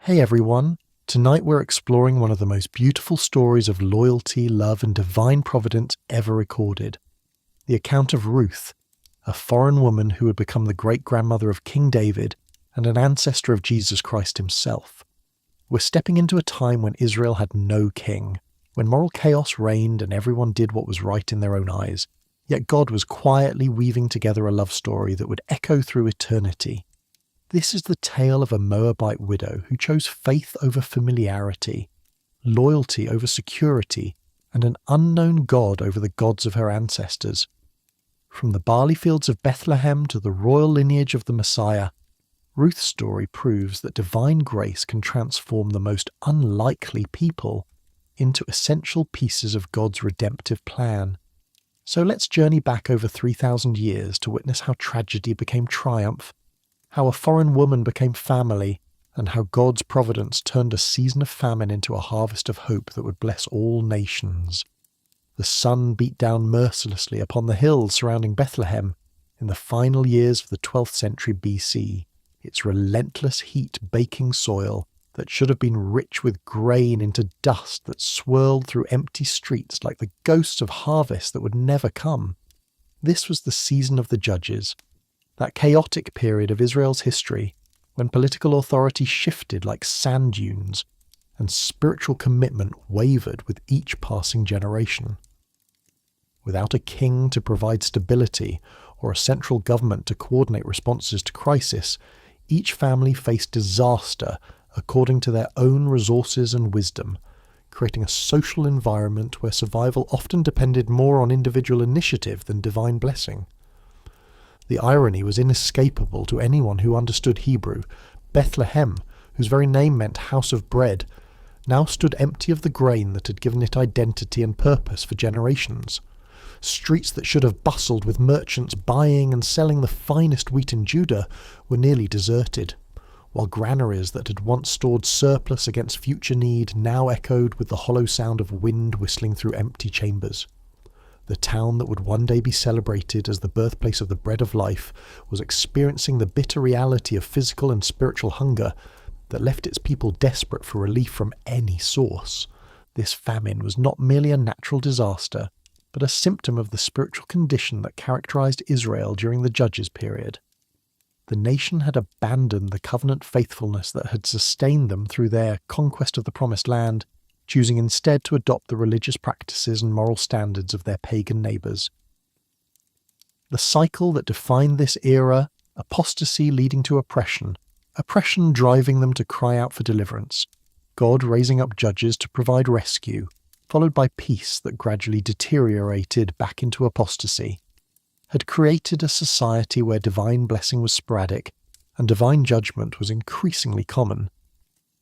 Hey everyone, tonight we're exploring one of the most beautiful stories of loyalty, love and divine providence ever recorded. The account of Ruth, a foreign woman who would become the great-grandmother of King David and an ancestor of Jesus Christ himself. We're stepping into a time when Israel had no king, when moral chaos reigned and everyone did what was right in their own eyes, yet God was quietly weaving together a love story that would echo through eternity. This is the tale of a Moabite widow who chose faith over familiarity, loyalty over security, and an unknown God over the gods of her ancestors. From the barley fields of Bethlehem to the royal lineage of the Messiah, Ruth's story proves that divine grace can transform the most unlikely people into essential pieces of God's redemptive plan. So let's journey back over 3,000 years to witness how tragedy became triumph, how a foreign woman became family, and how God's providence turned a season of famine into a harvest of hope that would bless all nations. The sun beat down mercilessly upon the hills surrounding Bethlehem in the final years of the 12th century BC, its relentless heat baking soil that should have been rich with grain into dust that swirled through empty streets like the ghosts of harvest that would never come. This was the season of the judges, that chaotic period of Israel's history when political authority shifted like sand dunes and spiritual commitment wavered with each passing generation. Without a king to provide stability or a central government to coordinate responses to crisis, each family faced disaster according to their own resources and wisdom, creating a social environment where survival often depended more on individual initiative than divine blessing. The irony was inescapable to anyone who understood Hebrew. Bethlehem, whose very name meant house of bread, now stood empty of the grain that had given it identity and purpose for generations. Streets that should have bustled with merchants buying and selling the finest wheat in Judah were nearly deserted, while granaries that had once stored surplus against future need now echoed with the hollow sound of wind whistling through empty chambers. The town that would one day be celebrated as the birthplace of the bread of life was experiencing the bitter reality of physical and spiritual hunger that left its people desperate for relief from any source. This famine was not merely a natural disaster, but a symptom of the spiritual condition that characterized Israel during the Judges period. The nation had abandoned the covenant faithfulness that had sustained them through their conquest of the Promised Land, choosing instead to adopt the religious practices and moral standards of their pagan neighbours. The cycle that defined this era, apostasy leading to oppression driving them to cry out for deliverance, God raising up judges to provide rescue, followed by peace that gradually deteriorated back into apostasy, had created a society where divine blessing was sporadic and divine judgment was increasingly common.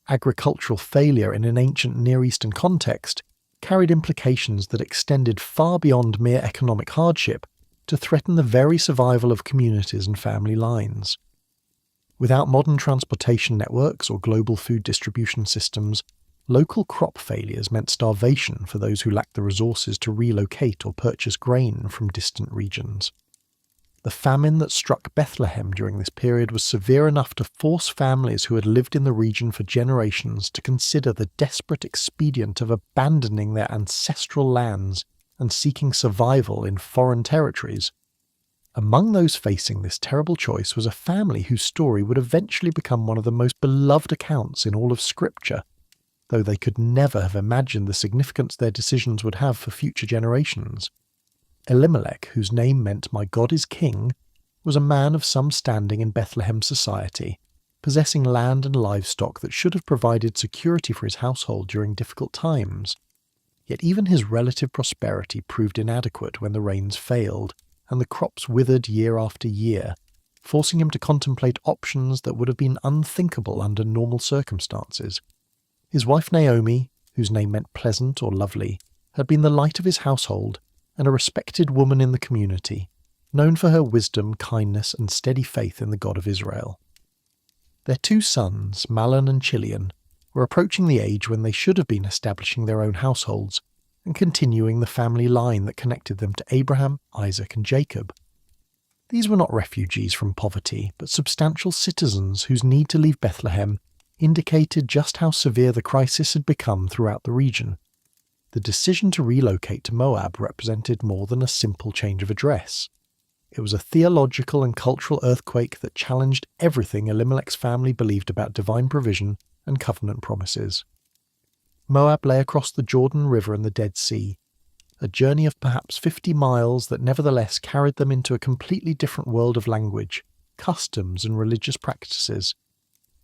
Agricultural failure in an ancient Near Eastern context carried implications that extended far beyond mere economic hardship to threaten the very survival of communities and family lines. Without modern transportation networks or global food distribution systems, local crop failures meant starvation for those who lacked the resources to relocate or purchase grain from distant regions. The famine that struck Bethlehem during this period was severe enough to force families who had lived in the region for generations to consider the desperate expedient of abandoning their ancestral lands and seeking survival in foreign territories. Among those facing this terrible choice was a family whose story would eventually become one of the most beloved accounts in all of Scripture, though they could never have imagined the significance their decisions would have for future generations. Elimelech, whose name meant "My God is King," was a man of some standing in Bethlehem society, possessing land and livestock that should have provided security for his household during difficult times. Yet even his relative prosperity proved inadequate when the rains failed, and the crops withered year after year, forcing him to contemplate options that would have been unthinkable under normal circumstances. His wife Naomi, whose name meant pleasant or lovely, had been the light of his household and a respected woman in the community, known for her wisdom, kindness, and steady faith in the God of Israel. Their two sons, Mahlon and Chilion, were approaching the age when they should have been establishing their own households and continuing the family line that connected them to Abraham, Isaac, and Jacob. These were not refugees from poverty, but substantial citizens whose need to leave Bethlehem indicated just how severe the crisis had become throughout the region. The decision to relocate to Moab represented more than a simple change of address. It was a theological and cultural earthquake that challenged everything Elimelech's family believed about divine provision and covenant promises. Moab lay across the Jordan River and the Dead Sea, a journey of perhaps 50 miles that nevertheless carried them into a completely different world of language, customs and religious practices.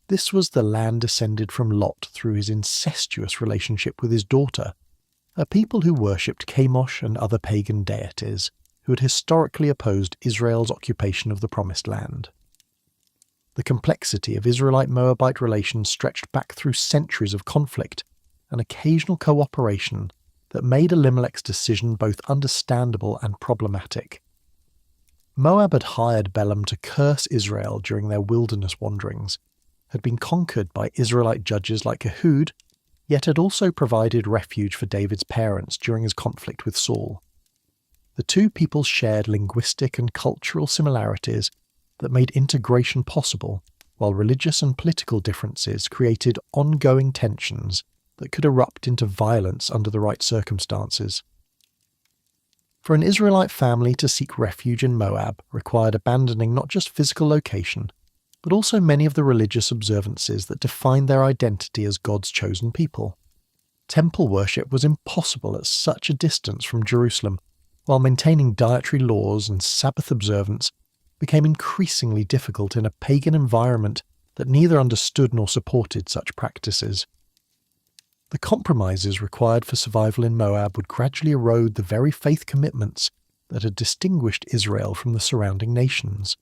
This was the land descended from Lot through his incestuous relationship with his daughter, a people who worshipped Chemosh and other pagan deities, who had historically opposed Israel's occupation of the Promised Land. The complexity of Israelite-Moabite relations stretched back through centuries of conflict and occasional cooperation that made Elimelech's decision both understandable and problematic. Moab had hired Balaam to curse Israel during their wilderness wanderings, had been conquered by Israelite judges like Ehud, yet had also provided refuge for David's parents during his conflict with Saul. The two peoples shared linguistic and cultural similarities that made integration possible, while religious and political differences created ongoing tensions that could erupt into violence under the right circumstances. For an Israelite family to seek refuge in Moab required abandoning not just physical location, but also many of the religious observances that defined their identity as God's chosen people. Temple worship was impossible at such a distance from Jerusalem, while maintaining dietary laws and Sabbath observance became increasingly difficult in a pagan environment that neither understood nor supported such practices. The compromises required for survival in Moab would gradually erode the very faith commitments that had distinguished Israel from the surrounding nations.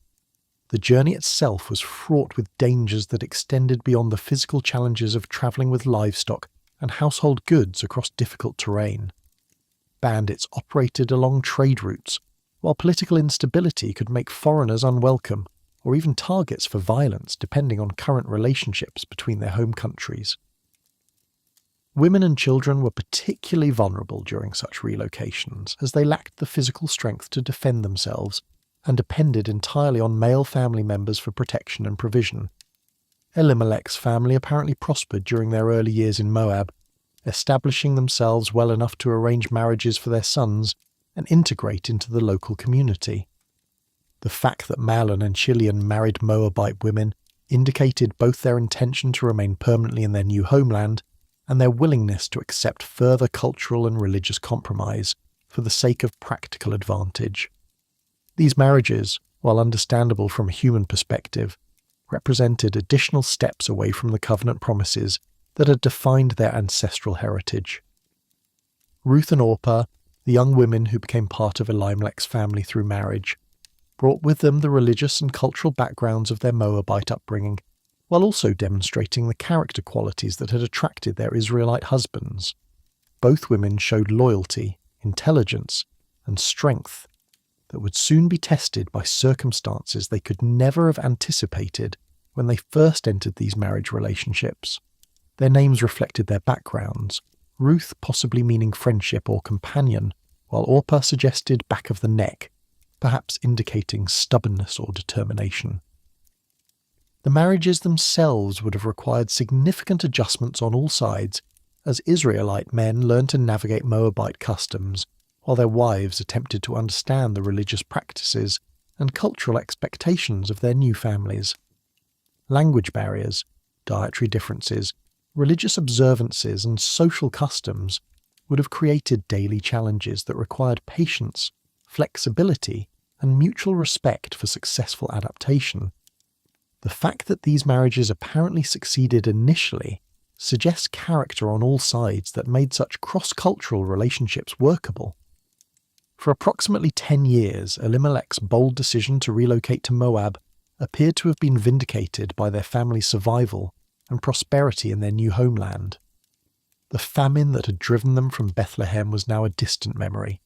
The journey itself was fraught with dangers that extended beyond the physical challenges of travelling with livestock and household goods across difficult terrain. Bandits operated along trade routes, while political instability could make foreigners unwelcome or even targets for violence depending on current relationships between their home countries. Women and children were particularly vulnerable during such relocations, as they lacked the physical strength to defend themselves and depended entirely on male family members for protection and provision. Elimelech's family apparently prospered during their early years in Moab, establishing themselves well enough to arrange marriages for their sons and integrate into the local community. The fact that Mahlon and Chilion married Moabite women indicated both their intention to remain permanently in their new homeland and their willingness to accept further cultural and religious compromise for the sake of practical advantage. These marriages, while understandable from a human perspective, represented additional steps away from the covenant promises that had defined their ancestral heritage. Ruth and Orpah, the young women who became part of Elimelech's family through marriage, brought with them the religious and cultural backgrounds of their Moabite upbringing, while also demonstrating the character qualities that had attracted their Israelite husbands. Both women showed loyalty, intelligence, and strength that would soon be tested by circumstances they could never have anticipated when they first entered these marriage relationships. Their names reflected their backgrounds, Ruth possibly meaning friendship or companion, while Orpah suggested back of the neck, perhaps indicating stubbornness or determination. The marriages themselves would have required significant adjustments on all sides, as Israelite men learned to navigate Moabite customs, while their wives attempted to understand the religious practices and cultural expectations of their new families. Language barriers, dietary differences, religious observances and social customs would have created daily challenges that required patience, flexibility, and mutual respect for successful adaptation. The fact that these marriages apparently succeeded initially suggests character on all sides that made such cross-cultural relationships workable. For approximately 10 years, Elimelech's bold decision to relocate to Moab appeared to have been vindicated by their family's survival and prosperity in their new homeland. The famine that had driven them from Bethlehem was now a distant memory,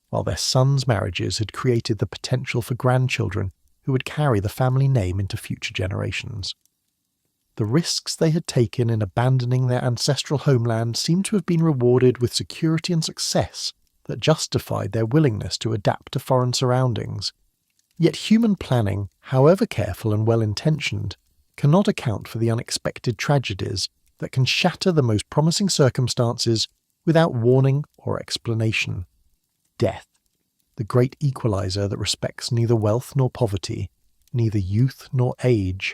while their sons' marriages had created the potential for grandchildren who would carry the family name into future generations. The risks they had taken in abandoning their ancestral homeland seemed to have been rewarded with security and success that justified their willingness to adapt to foreign surroundings. Yet human planning, however careful and well-intentioned, cannot account for the unexpected tragedies that can shatter the most promising circumstances without warning or explanation. Death, the great equalizer that respects neither wealth nor poverty, neither youth nor age,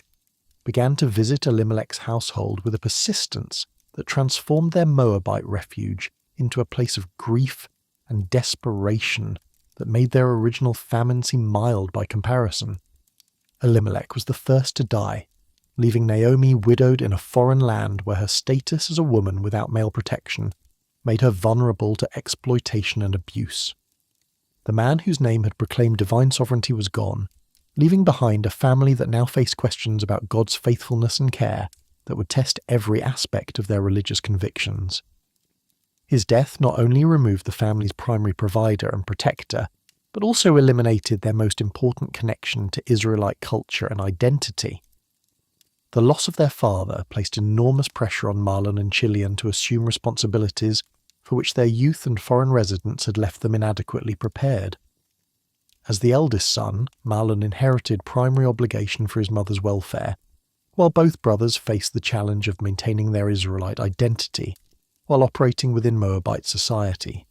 began to visit Elimelech's household with a persistence that transformed their Moabite refuge into a place of grief and desperation that made their original famine seem mild by comparison. Elimelech was the first to die, leaving Naomi widowed in a foreign land where her status as a woman without male protection made her vulnerable to exploitation and abuse. The man whose name had proclaimed divine sovereignty was gone, leaving behind a family that now faced questions about God's faithfulness and care that would test every aspect of their religious convictions. His death not only removed the family's primary provider and protector, but also eliminated their most important connection to Israelite culture and identity. The loss of their father placed enormous pressure on Mahlon and Chilion to assume responsibilities for which their youth and foreign residence had left them inadequately prepared. As the eldest son, Mahlon inherited primary obligation for his mother's welfare, while both brothers faced the challenge of maintaining their Israelite identity while operating within Moabite society.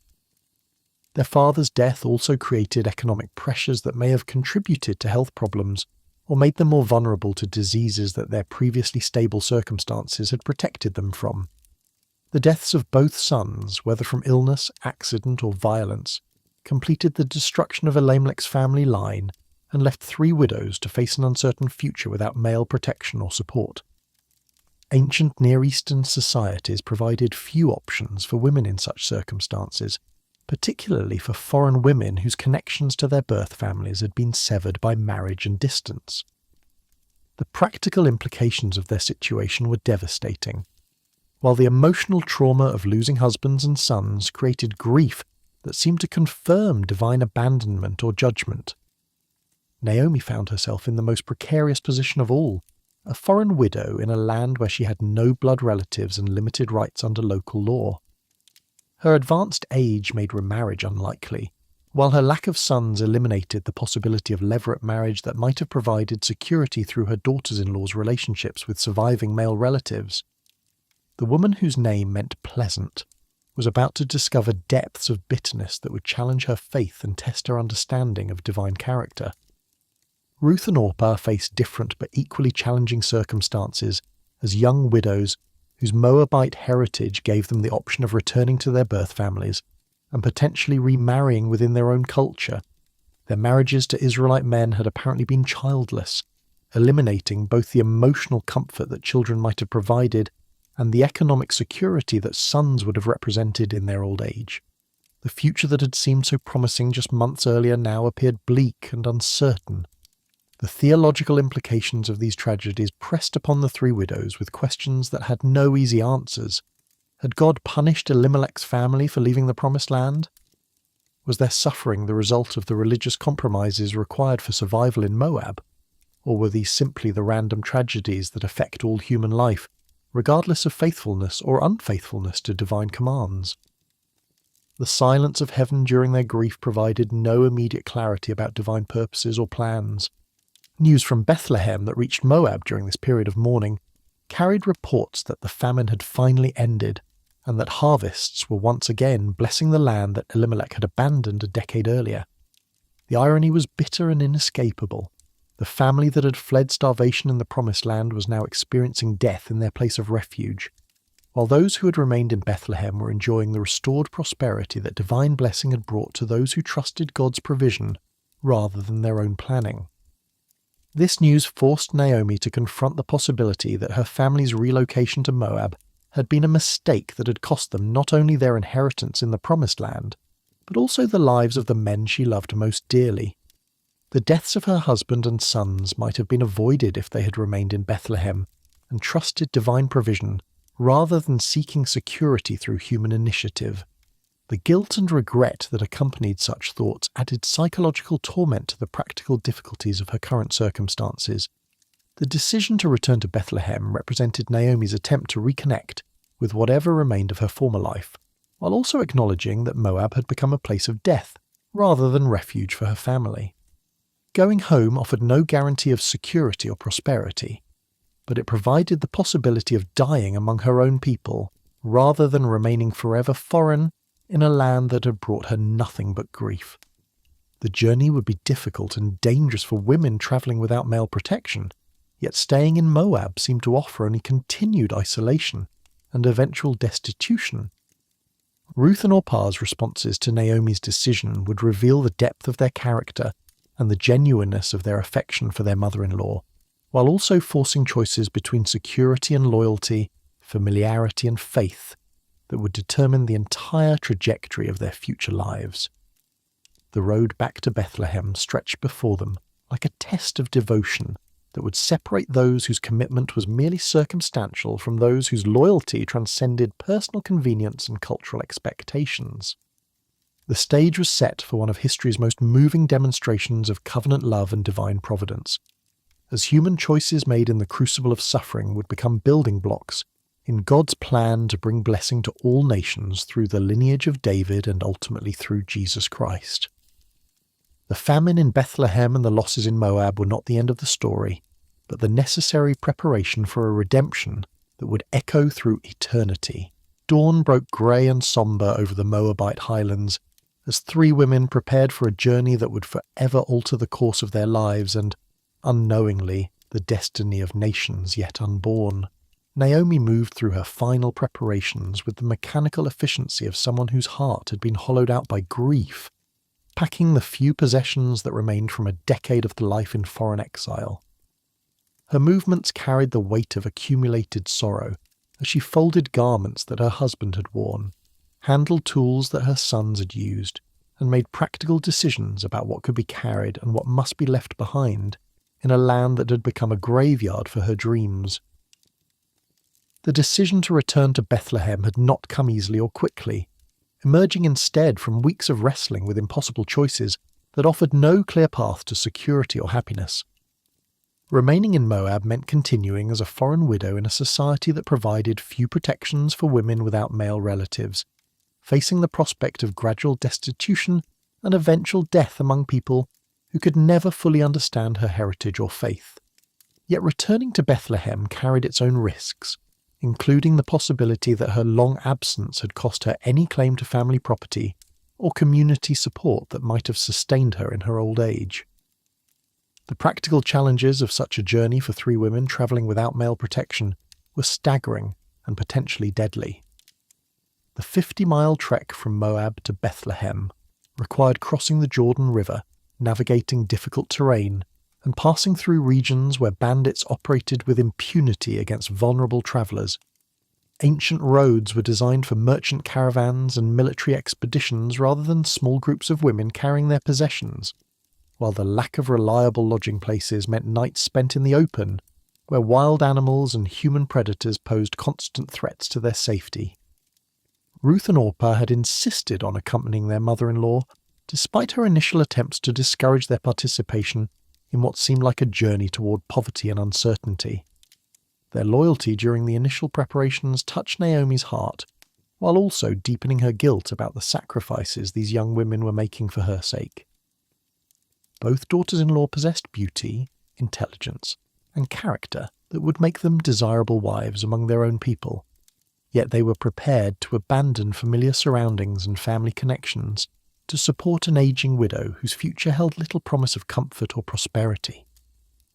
Their father's death also created economic pressures that may have contributed to health problems or made them more vulnerable to diseases that their previously stable circumstances had protected them from. The deaths of both sons, whether from illness, accident, or violence, completed the destruction of Elimelech's family line and left 3 widows to face an uncertain future without male protection or support. Ancient Near Eastern societies provided few options for women in such circumstances, particularly for foreign women whose connections to their birth families had been severed by marriage and distance. The practical implications of their situation were devastating. While the emotional trauma of losing husbands and sons created grief that seemed to confirm divine abandonment or judgment, Naomi found herself in the most precarious position of all, a foreign widow in a land where she had no blood relatives and limited rights under local law. Her advanced age made remarriage unlikely, while her lack of sons eliminated the possibility of levirate marriage that might have provided security through her daughters-in-law's relationships with surviving male relatives. The woman whose name meant pleasant was about to discover depths of bitterness that would challenge her faith and test her understanding of divine character. Ruth and Orpah faced different but equally challenging circumstances as young widows whose Moabite heritage gave them the option of returning to their birth families and potentially remarrying within their own culture. Their marriages to Israelite men had apparently been childless, eliminating both the emotional comfort that children might have provided and the economic security that sons would have represented in their old age. The future that had seemed so promising just months earlier now appeared bleak and uncertain. The theological implications of these tragedies pressed upon the 3 widows with questions that had no easy answers. Had God punished Elimelech's family for leaving the Promised Land? Was their suffering the result of the religious compromises required for survival in Moab? Or were these simply the random tragedies that affect all human life, regardless of faithfulness or unfaithfulness to divine commands? The silence of heaven during their grief provided no immediate clarity about divine purposes or plans. News from Bethlehem that reached Moab during this period of mourning carried reports that the famine had finally ended and that harvests were once again blessing the land that Elimelech had abandoned a decade earlier. The irony was bitter and inescapable. The family that had fled starvation in the Promised Land was now experiencing death in their place of refuge, while those who had remained in Bethlehem were enjoying the restored prosperity that divine blessing had brought to those who trusted God's provision rather than their own planning. This news forced Naomi to confront the possibility that her family's relocation to Moab had been a mistake that had cost them not only their inheritance in the Promised Land, but also the lives of the men she loved most dearly. The deaths of her husband and sons might have been avoided if they had remained in Bethlehem and trusted divine provision rather than seeking security through human initiative. The guilt and regret that accompanied such thoughts added psychological torment to the practical difficulties of her current circumstances. The decision to return to Bethlehem represented Naomi's attempt to reconnect with whatever remained of her former life, while also acknowledging that Moab had become a place of death rather than refuge for her family. Going home offered no guarantee of security or prosperity, but it provided the possibility of dying among her own people, rather than remaining forever foreign in a land that had brought her nothing but grief. The journey would be difficult and dangerous for women travelling without male protection, yet staying in Moab seemed to offer only continued isolation and eventual destitution. Ruth and Orpah's responses to Naomi's decision would reveal the depth of their character and the genuineness of their affection for their mother-in-law, while also forcing choices between security and loyalty, familiarity and faith that would determine the entire trajectory of their future lives. The road back to Bethlehem stretched before them like a test of devotion that would separate those whose commitment was merely circumstantial from those whose loyalty transcended personal convenience and cultural expectations. The stage was set for one of history's most moving demonstrations of covenant love and divine providence, as human choices made in the crucible of suffering would become building blocks in God's plan to bring blessing to all nations through the lineage of David and ultimately through Jesus Christ. The famine in Bethlehem and the losses in Moab were not the end of the story, but the necessary preparation for a redemption that would echo through eternity. Dawn broke grey and sombre over the Moabite highlands as three women prepared for a journey that would forever alter the course of their lives and, unknowingly, the destiny of nations yet unborn. Naomi moved through her final preparations with the mechanical efficiency of someone whose heart had been hollowed out by grief, packing the few possessions that remained from a decade of life in foreign exile. Her movements carried the weight of accumulated sorrow as she folded garments that her husband had worn, handled tools that her sons had used, and made practical decisions about what could be carried and what must be left behind in a land that had become a graveyard for her dreams. The decision to return to Bethlehem had not come easily or quickly, emerging instead from weeks of wrestling with impossible choices that offered no clear path to security or happiness. Remaining in Moab meant continuing as a foreign widow in a society that provided few protections for women without male relatives, facing the prospect of gradual destitution and eventual death among people who could never fully understand her heritage or faith. Yet returning to Bethlehem carried its own risks, including the possibility that her long absence had cost her any claim to family property or community support that might have sustained her in her old age. The practical challenges of such a journey for three women travelling without male protection were staggering and potentially deadly. The 50-mile trek from Moab to Bethlehem required crossing the Jordan River, navigating difficult terrain, and passing through regions where bandits operated with impunity against vulnerable travellers. Ancient roads were designed for merchant caravans and military expeditions rather than small groups of women carrying their possessions, while the lack of reliable lodging places meant nights spent in the open, where wild animals and human predators posed constant threats to their safety. Ruth and Orpah had insisted on accompanying their mother-in-law, despite her initial attempts to discourage their participation in what seemed like a journey toward poverty and uncertainty. Their loyalty during the initial preparations touched Naomi's heart, while also deepening her guilt about the sacrifices these young women were making for her sake. Both daughters-in-law possessed beauty, intelligence, and character that would make them desirable wives among their own people, yet they were prepared to abandon familiar surroundings and family connections to support an aging widow whose future held little promise of comfort or prosperity.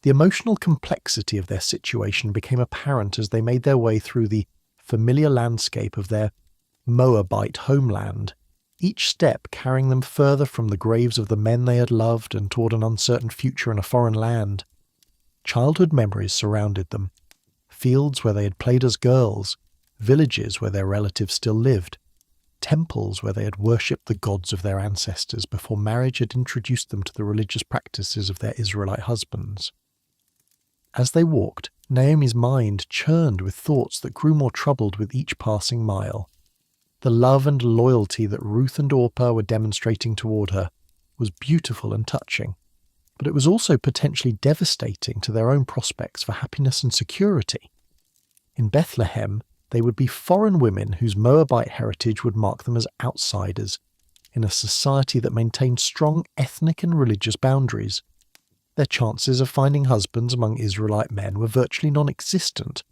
The emotional complexity of their situation became apparent as they made their way through the familiar landscape of their Moabite homeland, each step carrying them further from the graves of the men they had loved and toward an uncertain future in a foreign land. Childhood memories surrounded them, fields where they had played as girls, villages where their relatives still lived, temples where they had worshipped the gods of their ancestors before marriage had introduced them to the religious practices of their Israelite husbands. As they walked, Naomi's mind churned with thoughts that grew more troubled with each passing mile. The love and loyalty that Ruth and Orpah were demonstrating toward her was beautiful and touching, but it was also potentially devastating to their own prospects for happiness and security. In Bethlehem, they would be foreign women whose Moabite heritage would mark them as outsiders in a society that maintained strong ethnic and religious boundaries. Their chances of finding husbands among Israelite men were virtually non-existent,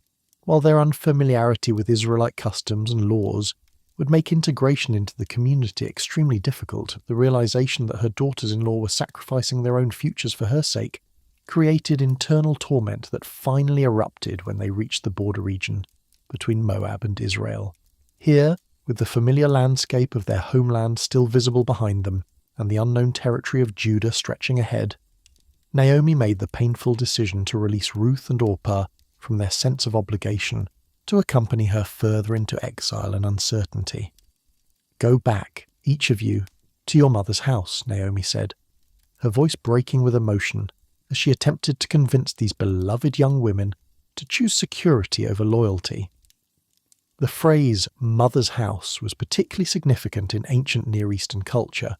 while their unfamiliarity with Israelite customs and laws would make integration into the community extremely difficult. The realization that her daughters-in-law were sacrificing their own futures for her sake created internal torment that finally erupted when they reached the border region between Moab and Israel. Here, with the familiar landscape of their homeland still visible behind them and the unknown territory of Judah stretching ahead, Naomi made the painful decision to release Ruth and Orpah from their sense of obligation to accompany her further into exile and uncertainty. "Go back, each of you, to your mother's house," Naomi said, her voice breaking with emotion as she attempted to convince these beloved young women to choose security over loyalty. The phrase "mother's house" was particularly significant in ancient Near Eastern culture,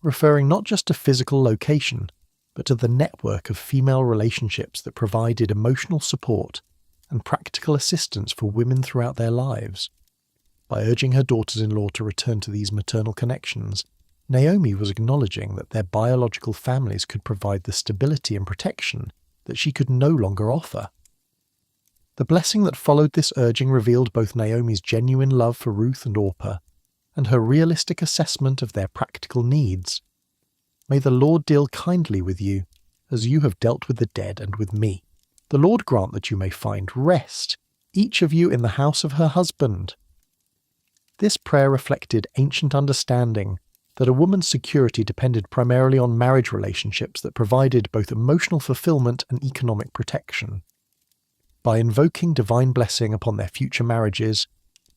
referring not just to physical location, but to the network of female relationships that provided emotional support and practical assistance for women throughout their lives. By urging her daughters-in-law to return to these maternal connections, Naomi was acknowledging that their biological families could provide the stability and protection that she could no longer offer. The blessing that followed this urging revealed both Naomi's genuine love for Ruth and Orpah and her realistic assessment of their practical needs. "May the Lord deal kindly with you, as you have dealt with the dead and with me. The Lord grant that you may find rest, each of you in the house of her husband." This prayer reflected ancient understanding that a woman's security depended primarily on marriage relationships that provided both emotional fulfillment and economic protection. By invoking divine blessing upon their future marriages,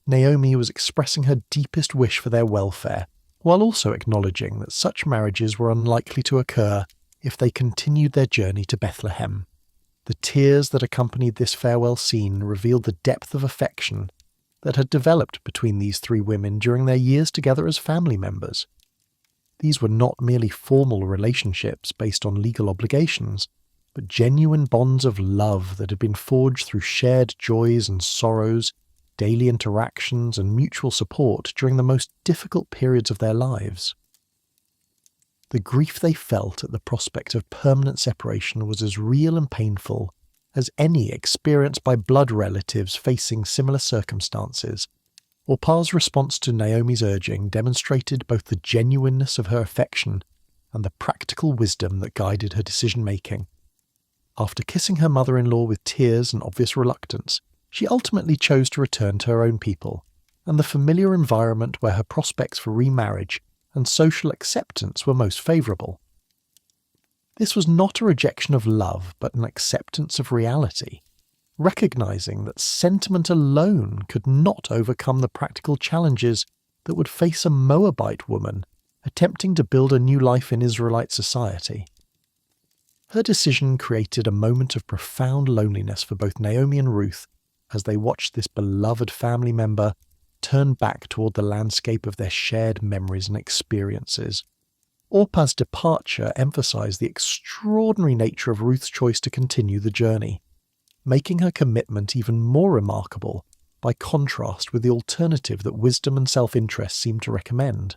Naomi was expressing her deepest wish for their welfare, while also acknowledging that such marriages were unlikely to occur if they continued their journey to Bethlehem. The tears that accompanied this farewell scene revealed the depth of affection that had developed between these three women during their years together as family members. These were not merely formal relationships based on legal obligations, but genuine bonds of love that had been forged through shared joys and sorrows, daily interactions, and mutual support during the most difficult periods of their lives. The grief they felt at the prospect of permanent separation was as real and painful as any experienced by blood relatives facing similar circumstances. Orpah's response to Naomi's urging demonstrated both the genuineness of her affection and the practical wisdom that guided her decision-making. After kissing her mother-in-law with tears and obvious reluctance, she ultimately chose to return to her own people and the familiar environment where her prospects for remarriage and social acceptance were most favourable. This was not a rejection of love, but an acceptance of reality, recognising that sentiment alone could not overcome the practical challenges that would face a Moabite woman attempting to build a new life in Israelite society. Her decision created a moment of profound loneliness for both Naomi and Ruth as they watched this beloved family member turn back toward the landscape of their shared memories and experiences. Orpah's departure emphasized the extraordinary nature of Ruth's choice to continue the journey, making her commitment even more remarkable by contrast with the alternative that wisdom and self-interest seemed to recommend.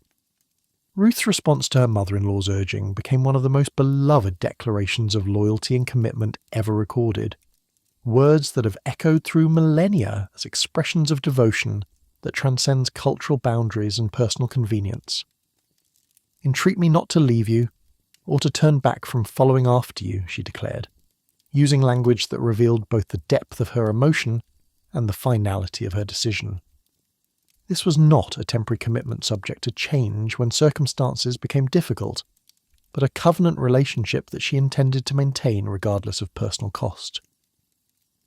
Ruth's response to her mother-in-law's urging became one of the most beloved declarations of loyalty and commitment ever recorded, words that have echoed through millennia as expressions of devotion that transcends cultural boundaries and personal convenience. "Entreat me not to leave you, or to turn back from following after you," she declared, using language that revealed both the depth of her emotion and the finality of her decision. This was not a temporary commitment subject to change when circumstances became difficult, but a covenant relationship that she intended to maintain regardless of personal cost.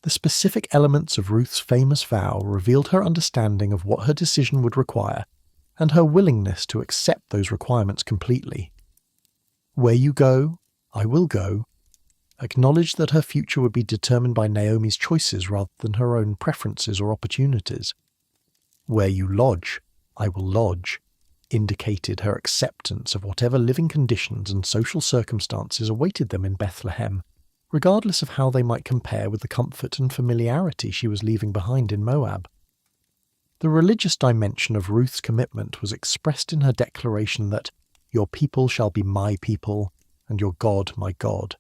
The specific elements of Ruth's famous vow revealed her understanding of what her decision would require, and her willingness to accept those requirements completely. "Where you go, I will go," acknowledged that her future would be determined by Naomi's choices rather than her own preferences or opportunities. "Where you lodge, I will lodge," indicated her acceptance of whatever living conditions and social circumstances awaited them in Bethlehem, regardless of how they might compare with the comfort and familiarity she was leaving behind in Moab. The religious dimension of Ruth's commitment was expressed in her declaration that "Your people shall be my people, and your God my God."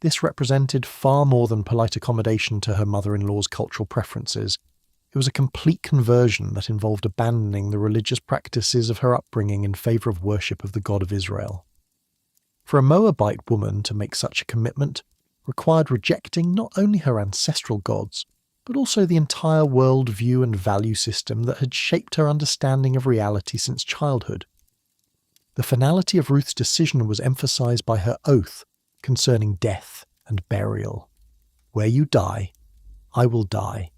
This represented far more than polite accommodation to her mother-in-law's cultural preferences. It was a complete conversion that involved abandoning the religious practices of her upbringing in favour of worship of the God of Israel. For a Moabite woman to make such a commitment required rejecting not only her ancestral gods, but also the entire world view and value system that had shaped her understanding of reality since childhood. The finality of Ruth's decision was emphasized by her oath concerning death and burial. Where you die, I will die,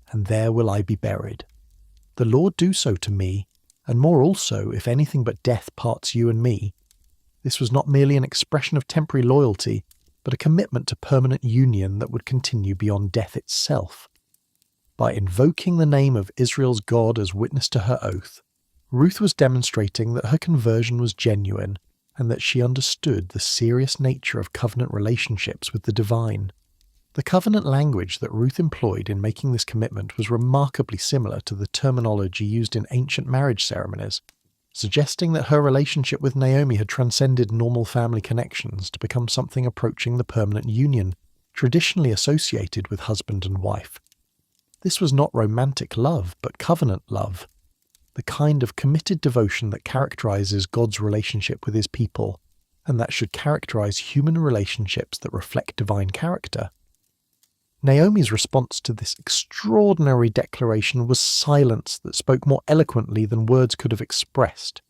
and there will I be buried. The Lord do so to me, and more also, if anything but death parts you and me. This was not merely an expression of temporary loyalty, but a commitment to permanent union that would continue beyond death itself. By invoking the name of Israel's God as witness to her oath, Ruth was demonstrating that her conversion was genuine and that she understood the serious nature of covenant relationships with the divine. The covenant language that Ruth employed in making this commitment was remarkably similar to the terminology used in ancient marriage ceremonies, suggesting that her relationship with Naomi had transcended normal family connections to become something approaching the permanent union traditionally associated with husband and wife. This was not romantic love, but covenant love, the kind of committed devotion that characterizes God's relationship with his people, and that should characterize human relationships that reflect divine character. Naomi's response to this extraordinary declaration was silence that spoke more eloquently than words could have expressed.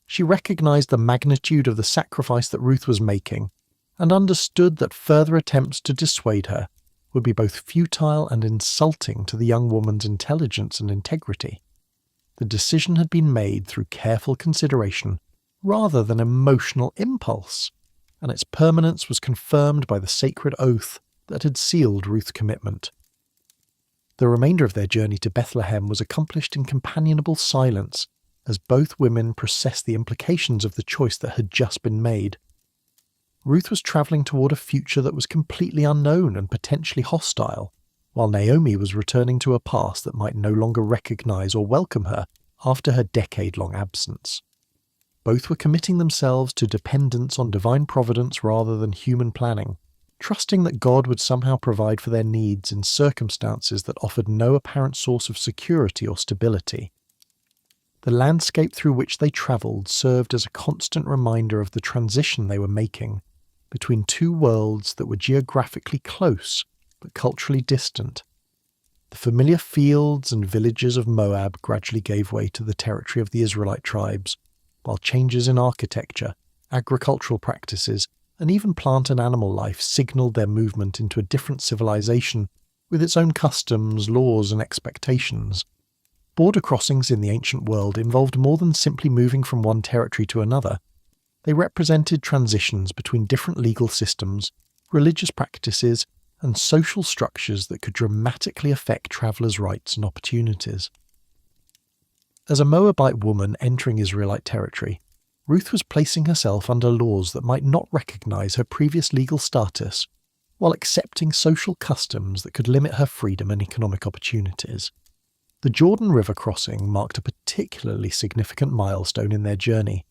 She recognized the magnitude of the sacrifice that Ruth was making, and understood that further attempts to dissuade her would be both futile and insulting to the young woman's intelligence and integrity. The decision had been made through careful consideration rather than emotional impulse, and its permanence was confirmed by the sacred oath that had sealed Ruth's commitment. The remainder of their journey to Bethlehem was accomplished in companionable silence as both women processed the implications of the choice that had just been made. Ruth was travelling toward a future that was completely unknown and potentially hostile, while Naomi was returning to a past that might no longer recognize or welcome her after her decade-long absence. Both were committing themselves to dependence on divine providence rather than human planning, trusting that God would somehow provide for their needs in circumstances that offered no apparent source of security or stability. The landscape through which they travelled served as a constant reminder of the transition they were making between two worlds that were geographically close but culturally distant. The familiar fields and villages of Moab gradually gave way to the territory of the Israelite tribes, while changes in architecture, agricultural practices, and even plant and animal life signalled their movement into a different civilization with its own customs, laws, and expectations. Border crossings in the ancient world involved more than simply moving from one territory to another. They represented transitions between different legal systems, religious practices, and social structures that could dramatically affect travellers' rights and opportunities. As a Moabite woman entering Israelite territory, Ruth was placing herself under laws that might not recognise her previous legal status, while accepting social customs that could limit her freedom and economic opportunities. The Jordan River crossing marked a particularly significant milestone in their journey,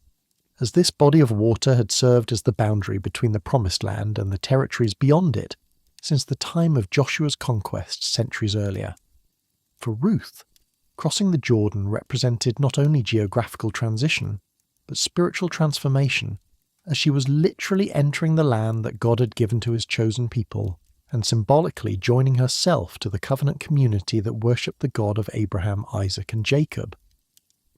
as this body of water had served as the boundary between the Promised Land and the territories beyond it since the time of Joshua's conquest centuries earlier. For Ruth, crossing the Jordan represented not only geographical transition, but spiritual transformation, as she was literally entering the land that God had given to his chosen people, and symbolically joining herself to the covenant community that worshipped the God of Abraham, Isaac, and Jacob.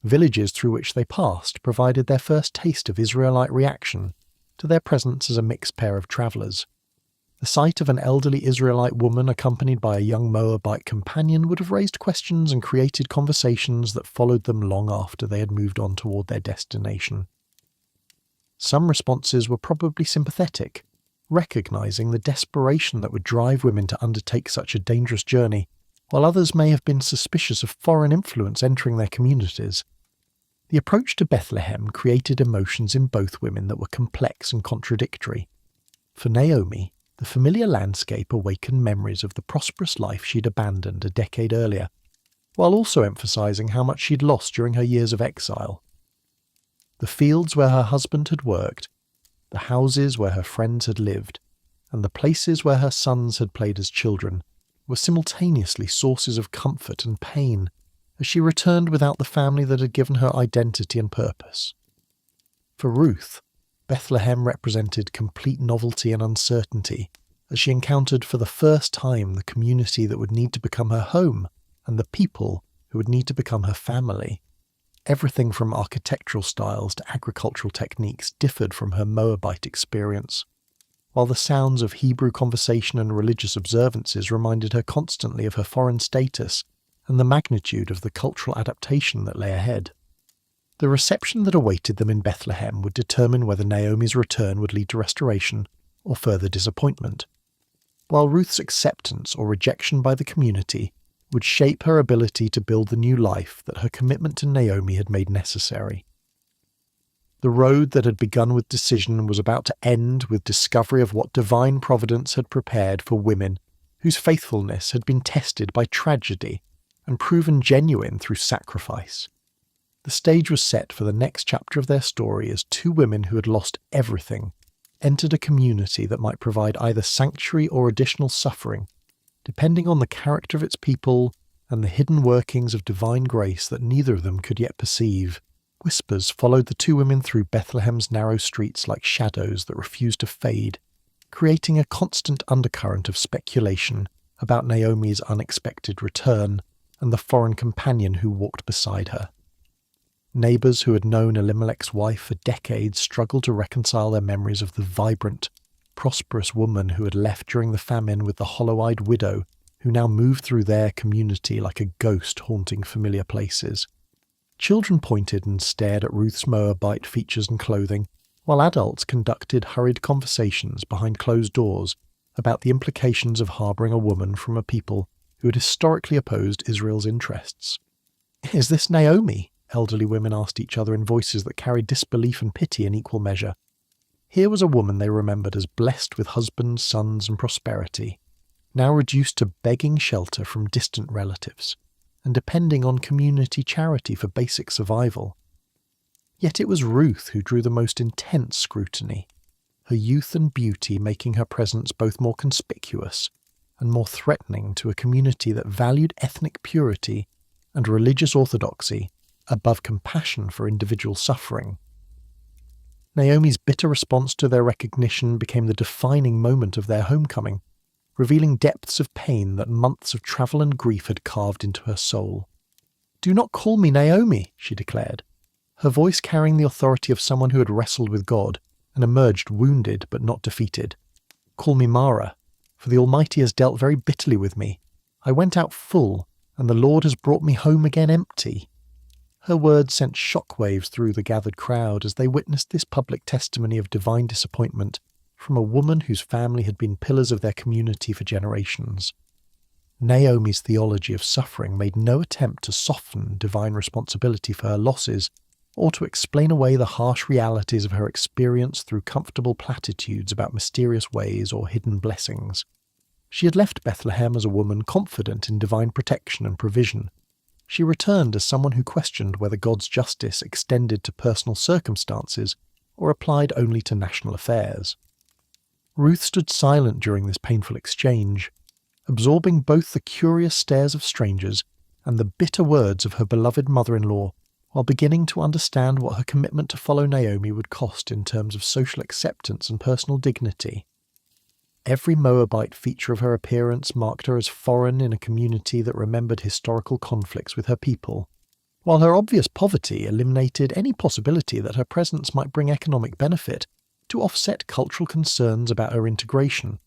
Villages through which they passed provided their first taste of Israelite reaction to their presence as a mixed pair of travellers. The sight of an elderly Israelite woman accompanied by a young Moabite companion would have raised questions and created conversations that followed them long after they had moved on toward their destination. Some responses were probably sympathetic, recognizing the desperation that would drive women to undertake such a dangerous journey, while others may have been suspicious of foreign influence entering their communities. The approach to Bethlehem created emotions in both women that were complex and contradictory. For Naomi, the familiar landscape awakened memories of the prosperous life she'd abandoned a decade earlier, while also emphasizing how much she'd lost during her years of exile. The fields where her husband had worked, the houses where her friends had lived, and the places where her sons had played as children were simultaneously sources of comfort and pain as she returned without the family that had given her identity and purpose. For Ruth, Bethlehem represented complete novelty and uncertainty as she encountered for the first time the community that would need to become her home and the people who would need to become her family. Everything from architectural styles to agricultural techniques differed from her Moabite experience, while the sounds of Hebrew conversation and religious observances reminded her constantly of her foreign status and the magnitude of the cultural adaptation that lay ahead. The reception that awaited them in Bethlehem would determine whether Naomi's return would lead to restoration or further disappointment, while Ruth's acceptance or rejection by the community would shape her ability to build the new life that her commitment to Naomi had made necessary. The road that had begun with decision was about to end with discovery of what divine providence had prepared for women whose faithfulness had been tested by tragedy and proven genuine through sacrifice. The stage was set for the next chapter of their story as two women who had lost everything entered a community that might provide either sanctuary or additional suffering, depending on the character of its people and the hidden workings of divine grace that neither of them could yet perceive. Whispers followed the two women through Bethlehem's narrow streets like shadows that refused to fade, creating a constant undercurrent of speculation about Naomi's unexpected return and the foreign companion who walked beside her. Neighbours who had known Elimelech's wife for decades struggled to reconcile their memories of the vibrant, prosperous woman who had left during the famine with the hollow-eyed widow who now moved through their community like a ghost haunting familiar places. Children pointed and stared at Ruth's Moabite features and clothing, while adults conducted hurried conversations behind closed doors about the implications of harbouring a woman from a people who had historically opposed Israel's interests. "Is this Naomi?" elderly women asked each other in voices that carried disbelief and pity in equal measure. Here was a woman they remembered as blessed with husbands, sons, and prosperity, now reduced to begging shelter from distant relatives, and depending on community charity for basic survival. Yet it was Ruth who drew the most intense scrutiny, her youth and beauty making her presence both more conspicuous and more threatening to a community that valued ethnic purity and religious orthodoxy above compassion for individual suffering. Naomi's bitter response to their recognition became the defining moment of their homecoming, revealing depths of pain that months of travel and grief had carved into her soul. "Do not call me Naomi," she declared, her voice carrying the authority of someone who had wrestled with God and emerged wounded but not defeated. "Call me Mara, for the Almighty has dealt very bitterly with me. I went out full, and the Lord has brought me home again empty." Her words sent shockwaves through the gathered crowd as they witnessed this public testimony of divine disappointment from a woman whose family had been pillars of their community for generations. Naomi's theology of suffering made no attempt to soften divine responsibility for her losses or to explain away the harsh realities of her experience through comfortable platitudes about mysterious ways or hidden blessings. She had left Bethlehem as a woman confident in divine protection and provision. She returned as someone who questioned whether God's justice extended to personal circumstances or applied only to national affairs. Ruth stood silent during this painful exchange, absorbing both the curious stares of strangers and the bitter words of her beloved mother-in-law, while beginning to understand what her commitment to follow Naomi would cost in terms of social acceptance and personal dignity. Every Moabite feature of her appearance marked her as foreign in a community that remembered historical conflicts with her people, while her obvious poverty eliminated any possibility that her presence might bring economic benefit to offset cultural concerns about her integration.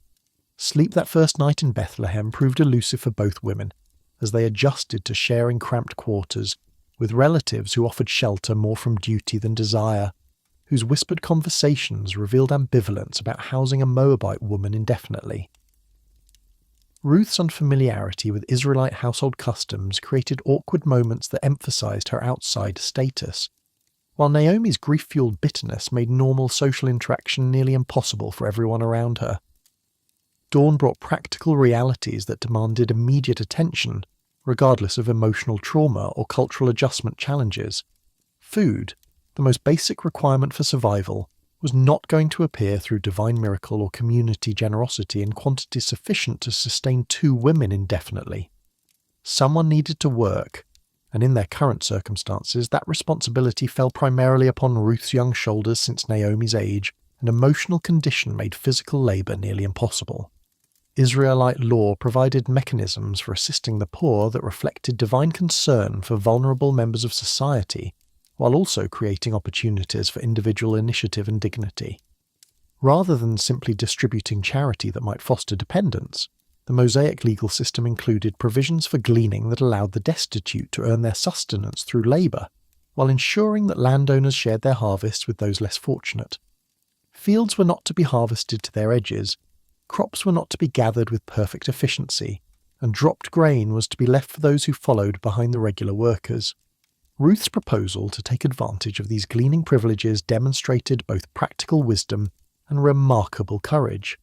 Sleep that first night in Bethlehem proved elusive for both women, as they adjusted to sharing cramped quarters with relatives who offered shelter more from duty than desire, whose whispered conversations revealed ambivalence about housing a Moabite woman indefinitely. Ruth's unfamiliarity with Israelite household customs created awkward moments that emphasized her outside status, while Naomi's grief-fueled bitterness made normal social interaction nearly impossible for everyone around her. Dawn brought practical realities that demanded immediate attention, regardless of emotional trauma or cultural adjustment challenges. Food, the most basic requirement for survival, was not going to appear through divine miracle or community generosity in quantity sufficient to sustain 2 women indefinitely. Someone needed to work, and in their current circumstances, that responsibility fell primarily upon Ruth's young shoulders since Naomi's age, and emotional condition made physical labour nearly impossible. Israelite law provided mechanisms for assisting the poor that reflected divine concern for vulnerable members of society, while also creating opportunities for individual initiative and dignity. Rather than simply distributing charity that might foster dependence, the Mosaic legal system included provisions for gleaning that allowed the destitute to earn their sustenance through labour, while ensuring that landowners shared their harvests with those less fortunate. Fields were not to be harvested to their edges, crops were not to be gathered with perfect efficiency, and dropped grain was to be left for those who followed behind the regular workers. Ruth's proposal to take advantage of these gleaning privileges demonstrated both practical wisdom and remarkable courage,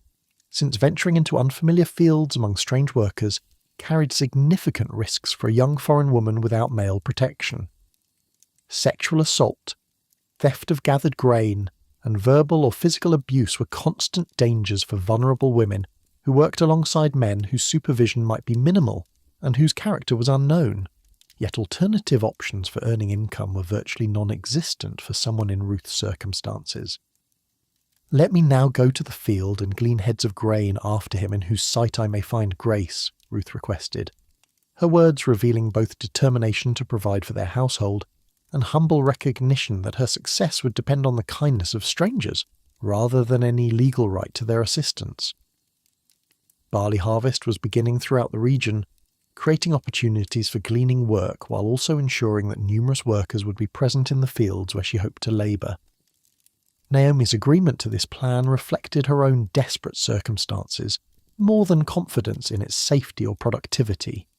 since venturing into unfamiliar fields among strange workers carried significant risks for a young foreign woman without male protection. Sexual assault, theft of gathered grain, and verbal or physical abuse were constant dangers for vulnerable women who worked alongside men whose supervision might be minimal and whose character was unknown. Yet alternative options for earning income were virtually non-existent for someone in Ruth's circumstances. "Let me now go to the field and glean heads of grain after him in whose sight I may find grace," Ruth requested, her words revealing both determination to provide for their household and humble recognition that her success would depend on the kindness of strangers, rather than any legal right to their assistance. Barley harvest was beginning throughout the region, creating opportunities for gleaning work while also ensuring that numerous workers would be present in the fields where she hoped to labour. Naomi's agreement to this plan reflected her own desperate circumstances, more than confidence in its safety or productivity.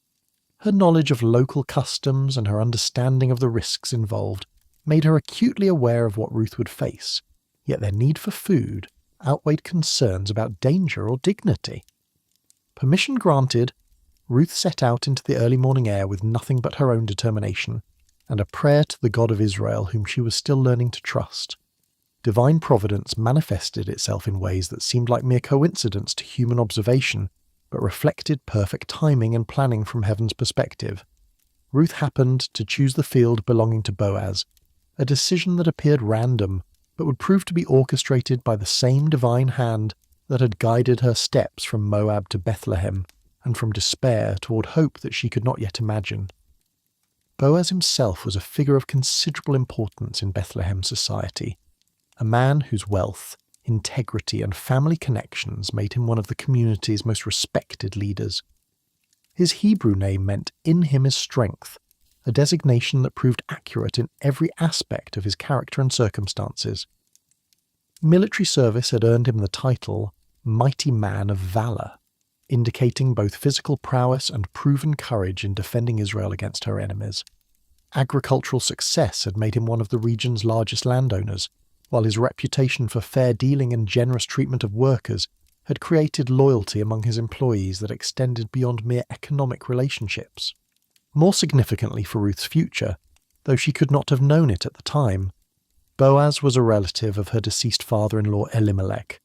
Her knowledge of local customs and her understanding of the risks involved made her acutely aware of what Ruth would face, yet their need for food outweighed concerns about danger or dignity. Permission granted, Ruth set out into the early morning air with nothing but her own determination and a prayer to the God of Israel whom she was still learning to trust. Divine providence manifested itself in ways that seemed like mere coincidence to human observation, but reflected perfect timing and planning from heaven's perspective. Ruth happened to choose the field belonging to Boaz, a decision that appeared random, but would prove to be orchestrated by the same divine hand that had guided her steps from Moab to Bethlehem, and from despair toward hope that she could not yet imagine. Boaz himself was a figure of considerable importance in Bethlehem society, a man whose wealth, integrity and family connections made him one of the community's most respected leaders. His Hebrew name meant "in him is strength," a designation that proved accurate in every aspect of his character and circumstances. Military service had earned him the title "Mighty Man of Valor," indicating both physical prowess and proven courage in defending Israel against her enemies. Agricultural success had made him one of the region's largest landowners, while his reputation for fair dealing and generous treatment of workers had created loyalty among his employees that extended beyond mere economic relationships. More significantly for Ruth's future, though she could not have known it at the time, Boaz was a relative of her deceased father-in-law Elimelech,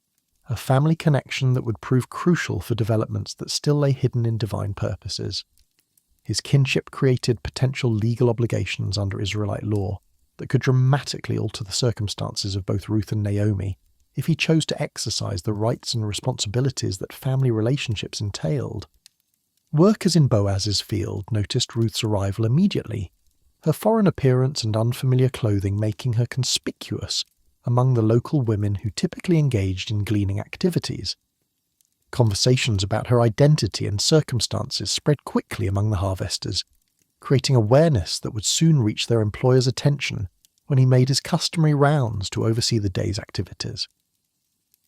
a family connection that would prove crucial for developments that still lay hidden in divine purposes. His kinship created potential legal obligations under Israelite law that could dramatically alter the circumstances of both Ruth and Naomi if he chose to exercise the rights and responsibilities that family relationships entailed. Workers in Boaz's field noticed Ruth's arrival immediately, her foreign appearance and unfamiliar clothing making her conspicuous among the local women who typically engaged in gleaning activities. Conversations about her identity and circumstances spread quickly among the harvesters, creating awareness that would soon reach their employer's attention when he made his customary rounds to oversee the day's activities.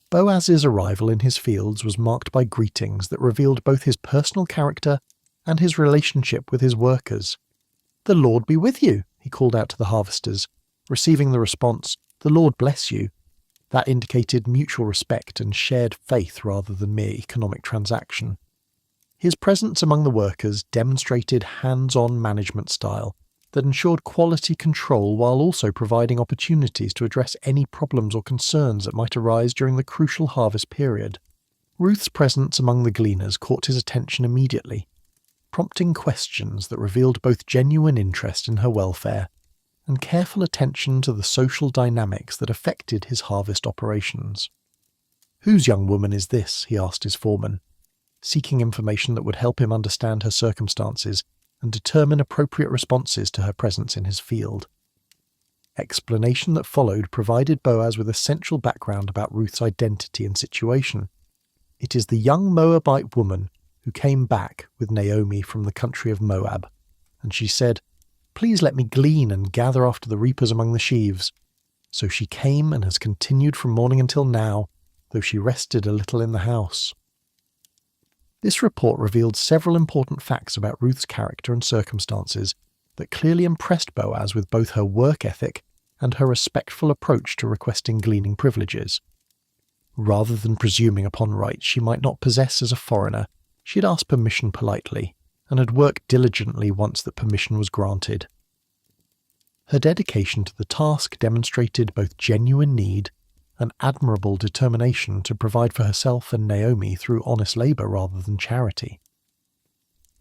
Boaz's arrival in his fields was marked by greetings that revealed both his personal character and his relationship with his workers. "The Lord be with you," he called out to the harvesters, receiving the response, "The Lord bless you." That indicated mutual respect and shared faith rather than mere economic transaction. His presence among the workers demonstrated hands-on management style, that ensured quality control while also providing opportunities to address any problems or concerns that might arise during the crucial harvest period. Ruth's presence among the gleaners caught his attention immediately, prompting questions that revealed both genuine interest in her welfare and careful attention to the social dynamics that affected his harvest operations. "Whose young woman is this?" he asked his foreman, seeking information that would help him understand her circumstances and determine appropriate responses to her presence in his field. Explanation that followed provided Boaz with essential background about Ruth's identity and situation. "It is the young Moabite woman who came back with Naomi from the country of Moab, and she said, 'Please let me glean and gather after the reapers among the sheaves.' So she came and has continued from morning until now, though she rested a little in the house." This report revealed several important facts about Ruth's character and circumstances that clearly impressed Boaz with both her work ethic and her respectful approach to requesting gleaning privileges. Rather than presuming upon rights she might not possess as a foreigner, she had asked permission politely, and had worked diligently once that permission was granted. Her dedication to the task demonstrated both genuine need and admirable determination to provide for herself and Naomi through honest labour rather than charity.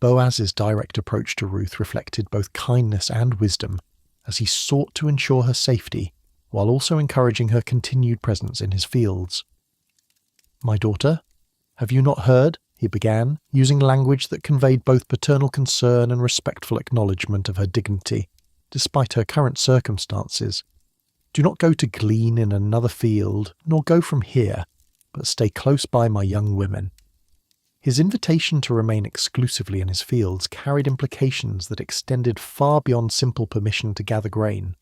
Boaz's direct approach to Ruth reflected both kindness and wisdom, as he sought to ensure her safety while also encouraging her continued presence in his fields. "My daughter, have you not heard?" he began, using language that conveyed both paternal concern and respectful acknowledgement of her dignity, despite her current circumstances. "Do not go to glean in another field, nor go from here, but stay close by my young women." His invitation to remain exclusively in his fields carried implications that extended far beyond simple permission to gather grain.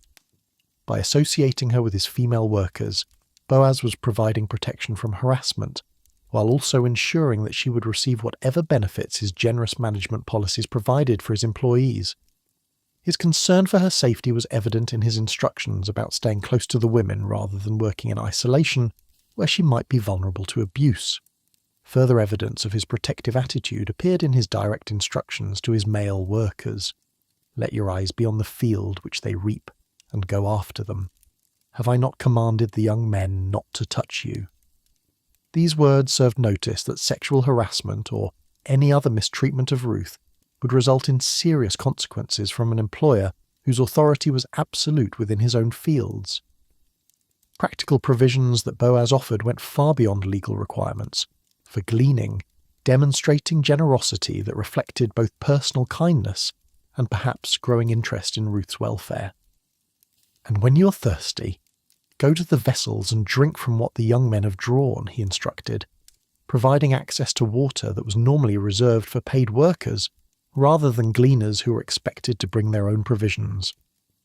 By associating her with his female workers, Boaz was providing protection from harassment, while also ensuring that she would receive whatever benefits his generous management policies provided for his employees. His concern for her safety was evident in his instructions about staying close to the women rather than working in isolation, where she might be vulnerable to abuse. Further evidence of his protective attitude appeared in his direct instructions to his male workers. "Let your eyes be on the field which they reap, and go after them. Have I not commanded the young men not to touch you?" These words served notice that sexual harassment or any other mistreatment of Ruth would result in serious consequences from an employer whose authority was absolute within his own fields. Practical provisions that Boaz offered went far beyond legal requirements, for gleaning, demonstrating generosity that reflected both personal kindness and perhaps growing interest in Ruth's welfare. "And when you're thirsty, go to the vessels and drink from what the young men have drawn," he instructed, providing access to water that was normally reserved for paid workers rather than gleaners who were expected to bring their own provisions.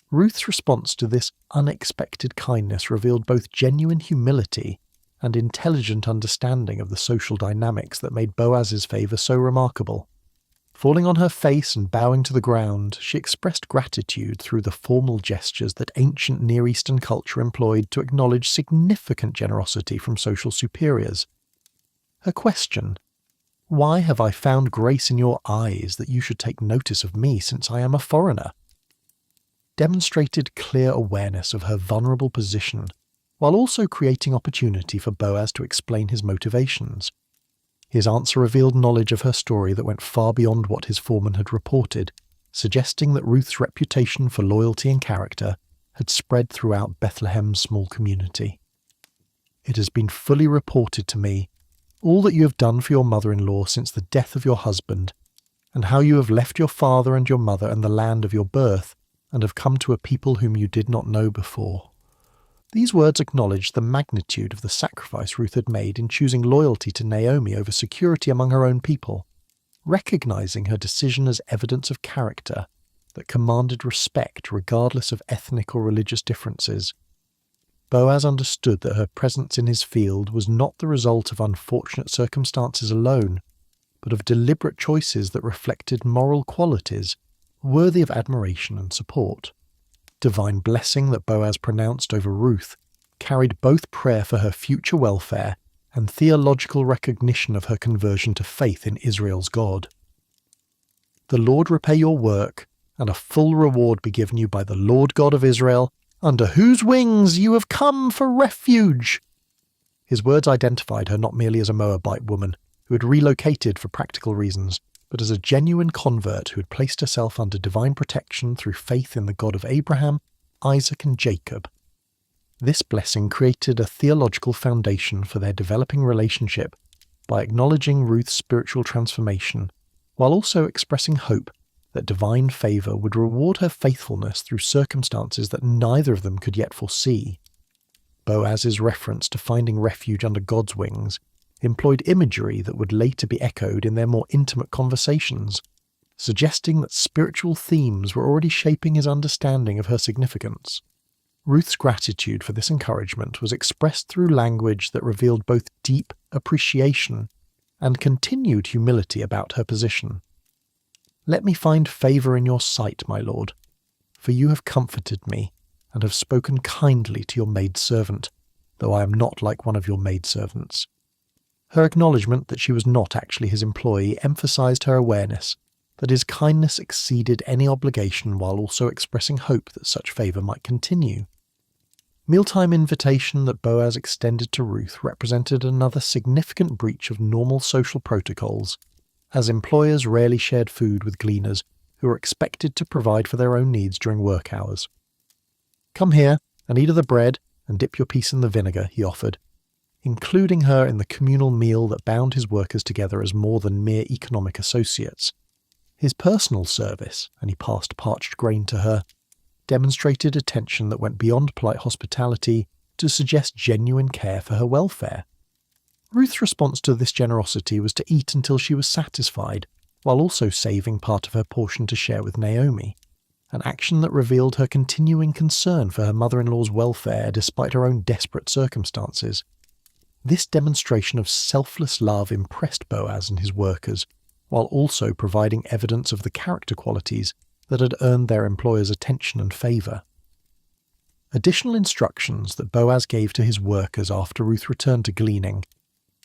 Ruth's response to this unexpected kindness revealed both genuine humility and intelligent understanding of the social dynamics that made Boaz's favour so remarkable. Falling on her face and bowing to the ground, she expressed gratitude through the formal gestures that ancient Near Eastern culture employed to acknowledge significant generosity from social superiors. Her question, "Why have I found grace in your eyes that you should take notice of me since I am a foreigner?" demonstrated clear awareness of her vulnerable position, while also creating opportunity for Boaz to explain his motivations. His answer revealed knowledge of her story that went far beyond what his foreman had reported, suggesting that Ruth's reputation for loyalty and character had spread throughout Bethlehem's small community. "It has been fully reported to me all that you have done for your mother-in-law since the death of your husband, and how you have left your father and your mother and the land of your birth, and have come to a people whom you did not know before." These words acknowledged the magnitude of the sacrifice Ruth had made in choosing loyalty to Naomi over security among her own people, recognizing her decision as evidence of character that commanded respect regardless of ethnic or religious differences. Boaz understood that her presence in his field was not the result of unfortunate circumstances alone, but of deliberate choices that reflected moral qualities worthy of admiration and support. Divine blessing that Boaz pronounced over Ruth carried both prayer for her future welfare and theological recognition of her conversion to faith in Israel's God. "The Lord repay your work and a full reward be given you by the Lord God of Israel, under whose wings you have come for refuge." His words identified her not merely as a Moabite woman who had relocated for practical reasons, but as a genuine convert who had placed herself under divine protection through faith in the God of Abraham, Isaac, and Jacob. This blessing created a theological foundation for their developing relationship by acknowledging Ruth's spiritual transformation, while also expressing hope that divine favour would reward her faithfulness through circumstances that neither of them could yet foresee. Boaz's reference to finding refuge under God's wings employed imagery that would later be echoed in their more intimate conversations, suggesting that spiritual themes were already shaping his understanding of her significance. Ruth's gratitude for this encouragement was expressed through language that revealed both deep appreciation and continued humility about her position. "Let me find favour in your sight, my lord, for you have comforted me and have spoken kindly to your maidservant, though I am not like one of your maidservants." Her acknowledgement that she was not actually his employee emphasized her awareness that his kindness exceeded any obligation, while also expressing hope that such favour might continue. Mealtime invitation that Boaz extended to Ruth represented another significant breach of normal social protocols, as employers rarely shared food with gleaners who were expected to provide for their own needs during work hours. "Come here and eat of the bread and dip your piece in the vinegar," he offered, including her in the communal meal that bound his workers together as more than mere economic associates. His personal service, and he passed parched grain to her, demonstrated attention that went beyond polite hospitality to suggest genuine care for her welfare. Ruth's response to this generosity was to eat until she was satisfied, while also saving part of her portion to share with Naomi, an action that revealed her continuing concern for her mother-in-law's welfare despite her own desperate circumstances. This demonstration of selfless love impressed Boaz and his workers, while also providing evidence of the character qualities that had earned their employer's attention and favour. Additional instructions that Boaz gave to his workers after Ruth returned to gleaning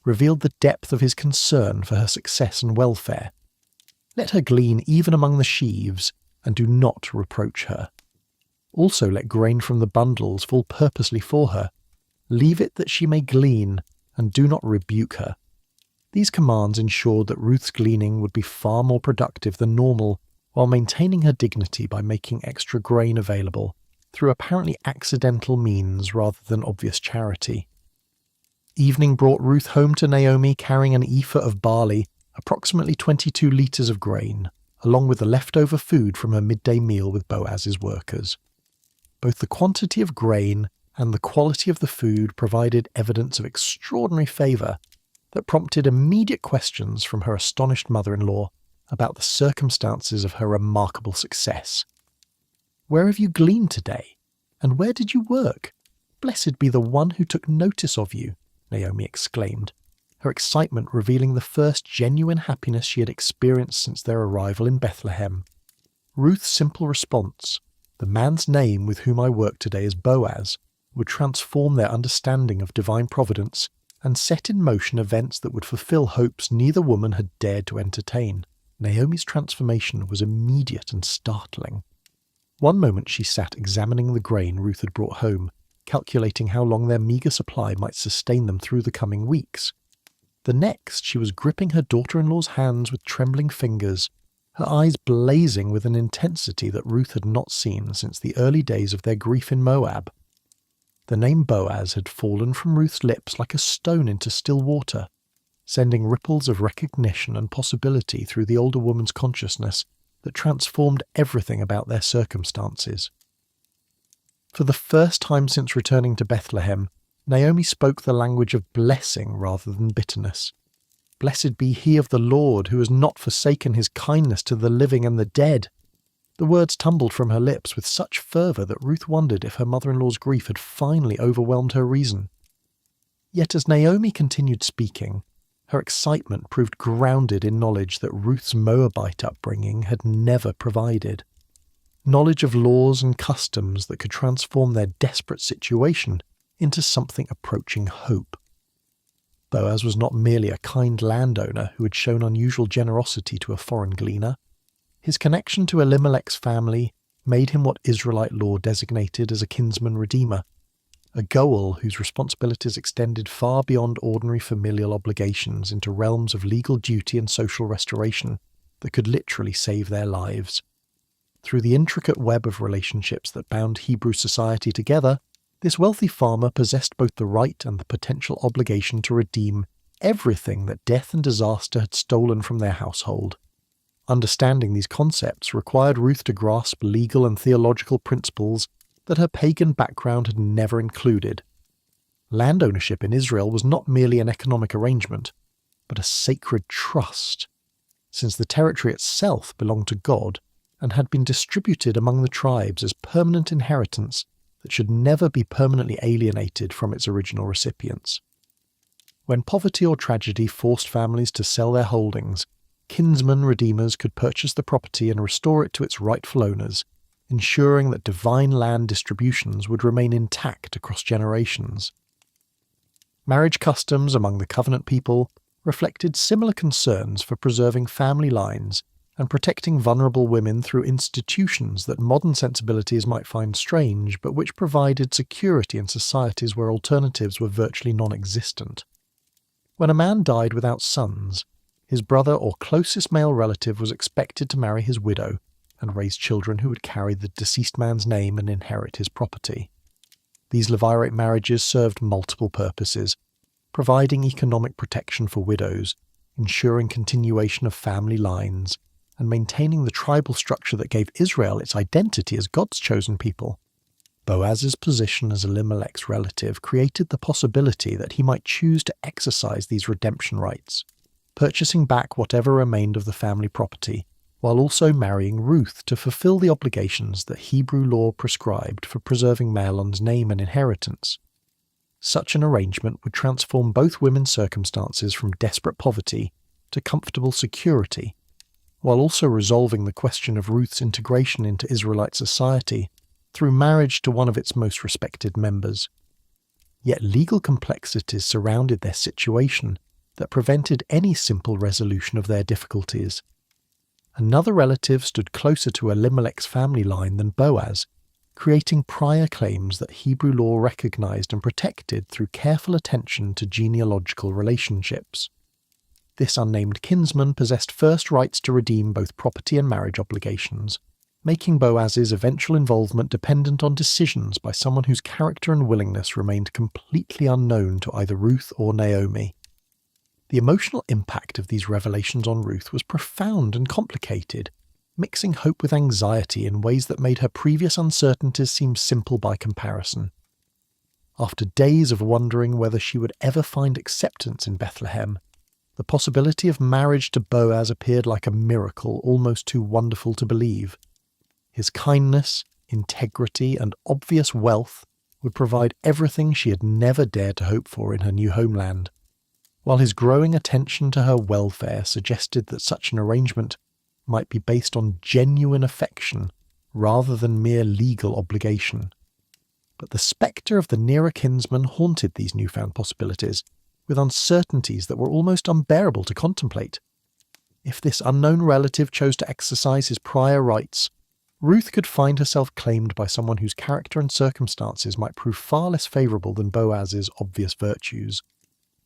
revealed the depth of his concern for her success and welfare. "Let her glean even among the sheaves, and do not reproach her. Also let grain from the bundles fall purposely for her. Leave it that she may glean, and do not rebuke her." These commands ensured that Ruth's gleaning would be far more productive than normal, while maintaining her dignity by making extra grain available through apparently accidental means rather than obvious charity. Evening brought Ruth home to Naomi carrying an ephah of barley, approximately 22 litres of grain, along with the leftover food from her midday meal with Boaz's workers. Both the quantity of grain and the quality of the food provided evidence of extraordinary favour that prompted immediate questions from her astonished mother-in-law about the circumstances of her remarkable success. "Where have you gleaned today? And where did you work? Blessed be the one who took notice of you," Naomi exclaimed, her excitement revealing the first genuine happiness she had experienced since their arrival in Bethlehem. Ruth's simple response, "The man's name with whom I work today is Boaz," would transform their understanding of divine providence and set in motion events that would fulfill hopes neither woman had dared to entertain. Naomi's transformation was immediate and startling. One moment she sat examining the grain Ruth had brought home, calculating how long their meagre supply might sustain them through the coming weeks. The next she was gripping her daughter-in-law's hands with trembling fingers, her eyes blazing with an intensity that Ruth had not seen since the early days of their grief in Moab. The name Boaz had fallen from Ruth's lips like a stone into still water, sending ripples of recognition and possibility through the older woman's consciousness that transformed everything about their circumstances. For the first time since returning to Bethlehem, Naomi spoke the language of blessing rather than bitterness. "Blessed be he of the Lord, who has not forsaken his kindness to the living and the dead." The words tumbled from her lips with such fervour that Ruth wondered if her mother-in-law's grief had finally overwhelmed her reason. Yet as Naomi continued speaking, her excitement proved grounded in knowledge that Ruth's Moabite upbringing had never provided. Knowledge of laws and customs that could transform their desperate situation into something approaching hope. Boaz was not merely a kind landowner who had shown unusual generosity to a foreign gleaner. His connection to Elimelech's family made him what Israelite law designated as a kinsman redeemer, a goel whose responsibilities extended far beyond ordinary familial obligations into realms of legal duty and social restoration that could literally save their lives. Through the intricate web of relationships that bound Hebrew society together, this wealthy farmer possessed both the right and the potential obligation to redeem everything that death and disaster had stolen from their household. Understanding these concepts required Ruth to grasp legal and theological principles that her pagan background had never included. Land ownership in Israel was not merely an economic arrangement, but a sacred trust, since the territory itself belonged to God and had been distributed among the tribes as permanent inheritance that should never be permanently alienated from its original recipients. When poverty or tragedy forced families to sell their holdings, kinsman redeemers could purchase the property and restore it to its rightful owners, ensuring that divine land distributions would remain intact across generations. Marriage customs among the covenant people reflected similar concerns for preserving family lines and protecting vulnerable women through institutions that modern sensibilities might find strange, but which provided security in societies where alternatives were virtually non-existent. When a man died without sons, his brother or closest male relative was expected to marry his widow and raise children who would carry the deceased man's name and inherit his property. These levirate marriages served multiple purposes, providing economic protection for widows, ensuring continuation of family lines, and maintaining the tribal structure that gave Israel its identity as God's chosen people. Boaz's position as Elimelech's relative created the possibility that he might choose to exercise these redemption rights, purchasing back whatever remained of the family property, while also marrying Ruth to fulfill the obligations that Hebrew law prescribed for preserving Mahlon's name and inheritance. Such an arrangement would transform both women's circumstances from desperate poverty to comfortable security, while also resolving the question of Ruth's integration into Israelite society through marriage to one of its most respected members. Yet legal complexities surrounded their situation that prevented any simple resolution of their difficulties. Another relative stood closer to Elimelech's family line than Boaz, creating prior claims that Hebrew law recognized and protected through careful attention to genealogical relationships. This unnamed kinsman possessed first rights to redeem both property and marriage obligations, making Boaz's eventual involvement dependent on decisions by someone whose character and willingness remained completely unknown to either Ruth or Naomi. The emotional impact of these revelations on Ruth was profound and complicated, mixing hope with anxiety in ways that made her previous uncertainties seem simple by comparison. After days of wondering whether she would ever find acceptance in Bethlehem, the possibility of marriage to Boaz appeared like a miracle almost too wonderful to believe. His kindness, integrity, and obvious wealth would provide everything she had never dared to hope for in her new homeland, while his growing attention to her welfare suggested that such an arrangement might be based on genuine affection rather than mere legal obligation. But the spectre of the nearer kinsman haunted these newfound possibilities, with uncertainties that were almost unbearable to contemplate. If this unknown relative chose to exercise his prior rights, Ruth could find herself claimed by someone whose character and circumstances might prove far less favourable than Boaz's obvious virtues.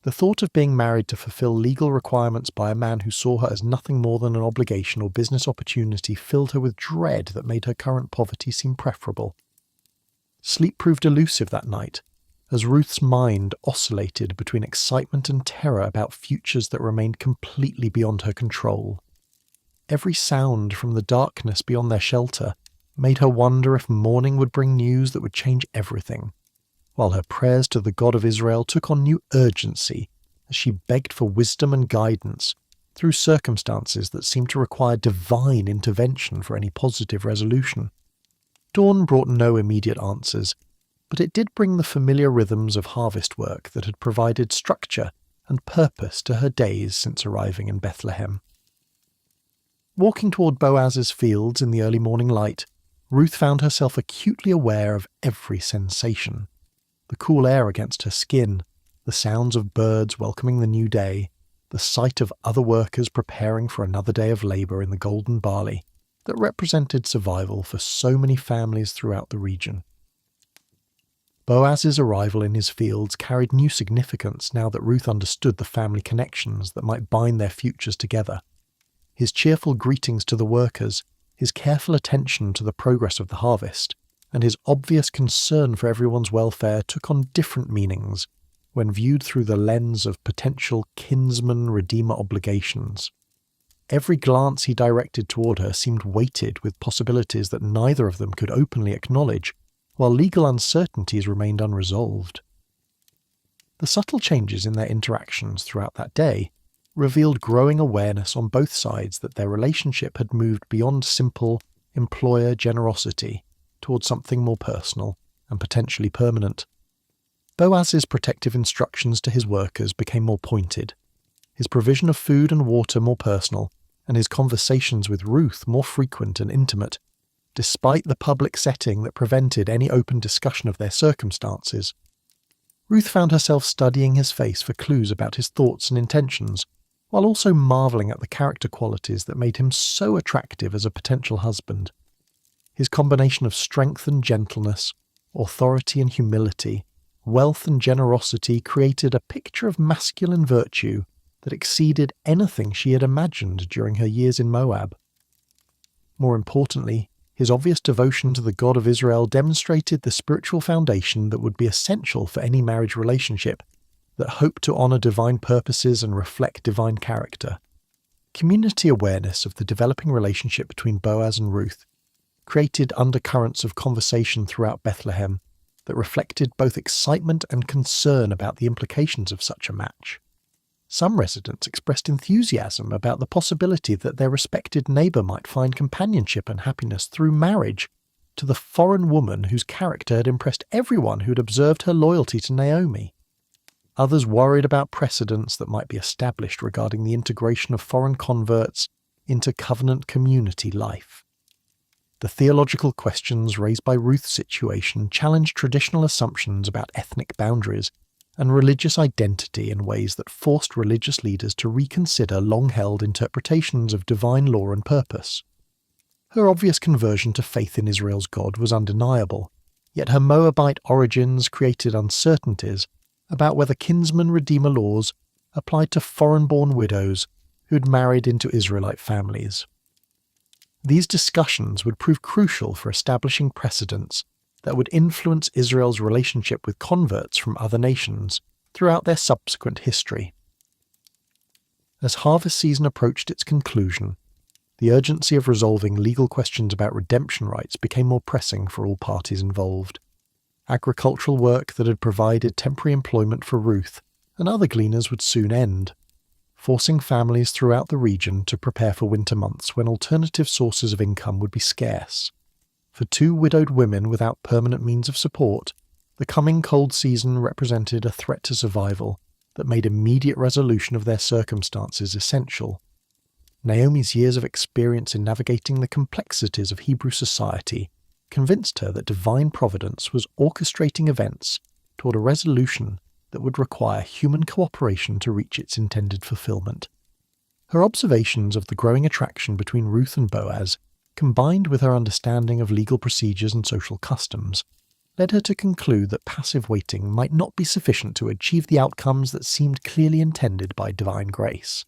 The thought of being married to fulfill legal requirements by a man who saw her as nothing more than an obligation or business opportunity filled her with dread that made her current poverty seem preferable. Sleep proved elusive that night, as Ruth's mind oscillated between excitement and terror about futures that remained completely beyond her control. Every sound from the darkness beyond their shelter made her wonder if morning would bring news that would change everything, while her prayers to the God of Israel took on new urgency as she begged for wisdom and guidance through circumstances that seemed to require divine intervention for any positive resolution. Dawn brought no immediate answers, but it did bring the familiar rhythms of harvest work that had provided structure and purpose to her days since arriving in Bethlehem. Walking toward Boaz's fields in the early morning light, Ruth found herself acutely aware of every sensation. The cool air against her skin, the sounds of birds welcoming the new day, the sight of other workers preparing for another day of labour in the golden barley. that represented survival for so many families throughout the region. Boaz's arrival in his fields carried new significance now that Ruth understood the family connections that might bind their futures together. His cheerful greetings to the workers, his careful attention to the progress of the harvest, and his obvious concern for everyone's welfare took on different meanings when viewed through the lens of potential kinsman-redeemer obligations. Every glance he directed toward her seemed weighted with possibilities that neither of them could openly acknowledge, while legal uncertainties remained unresolved. The subtle changes in their interactions throughout that day revealed growing awareness on both sides that their relationship had moved beyond simple employer generosity towards something more personal and potentially permanent. Boaz's protective instructions to his workers became more pointed, his provision of food and water more personal, and his conversations with Ruth more frequent and intimate, despite the public setting that prevented any open discussion of their circumstances. Ruth found herself studying his face for clues about his thoughts and intentions, while also marvelling at the character qualities that made him so attractive as a potential husband. His combination of strength and gentleness, authority and humility, wealth and generosity created a picture of masculine virtue that exceeded anything she had imagined during her years in Moab. More importantly, his obvious devotion to the God of Israel demonstrated the spiritual foundation that would be essential for any marriage relationship that hoped to honor divine purposes and reflect divine character. Community awareness of the developing relationship between Boaz and Ruth created undercurrents of conversation throughout Bethlehem that reflected both excitement and concern about the implications of such a match. Some residents expressed enthusiasm about the possibility that their respected neighbor might find companionship and happiness through marriage to the foreign woman whose character had impressed everyone who had observed her loyalty to Naomi. Others worried about precedents that might be established regarding the integration of foreign converts into covenant community life. The theological questions raised by Ruth's situation challenged traditional assumptions about ethnic boundaries and religious identity in ways that forced religious leaders to reconsider long-held interpretations of divine law and purpose. Her obvious conversion to faith in Israel's God was undeniable, yet her Moabite origins created uncertainties about whether kinsman-redeemer laws applied to foreign-born widows who'd married into Israelite families. These discussions would prove crucial for establishing precedents that would influence Israel's relationship with converts from other nations throughout their subsequent history. As harvest season approached its conclusion, the urgency of resolving legal questions about redemption rights became more pressing for all parties involved. Agricultural work that had provided temporary employment for Ruth and other gleaners would soon end, forcing families throughout the region to prepare for winter months when alternative sources of income would be scarce. For two widowed women without permanent means of support, the coming cold season represented a threat to survival that made immediate resolution of their circumstances essential. Naomi's years of experience in navigating the complexities of Hebrew society convinced her that divine providence was orchestrating events toward a resolution that would require human cooperation to reach its intended fulfillment. Her observations of the growing attraction between Ruth and Boaz, combined with her understanding of legal procedures and social customs, led her to conclude that passive waiting might not be sufficient to achieve the outcomes that seemed clearly intended by divine grace.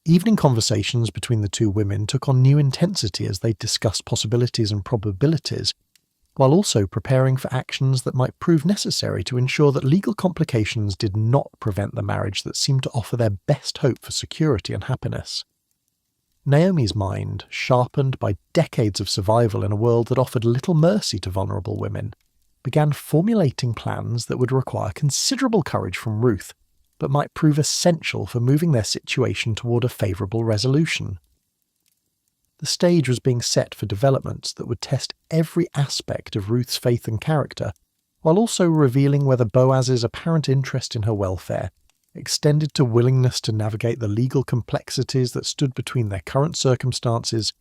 Evening conversations between the two women took on new intensity as they discussed possibilities and probabilities, while also preparing for actions that might prove necessary to ensure that legal complications did not prevent the marriage that seemed to offer their best hope for security and happiness. Naomi's mind, sharpened by decades of survival in a world that offered little mercy to vulnerable women, began formulating plans that would require considerable courage from Ruth, but might prove essential for moving their situation toward a favourable resolution. The stage was being set for developments that would test every aspect of Ruth's faith and character, while also revealing whether Boaz's apparent interest in her welfare extended to willingness to navigate the legal complexities that stood between their current circumstances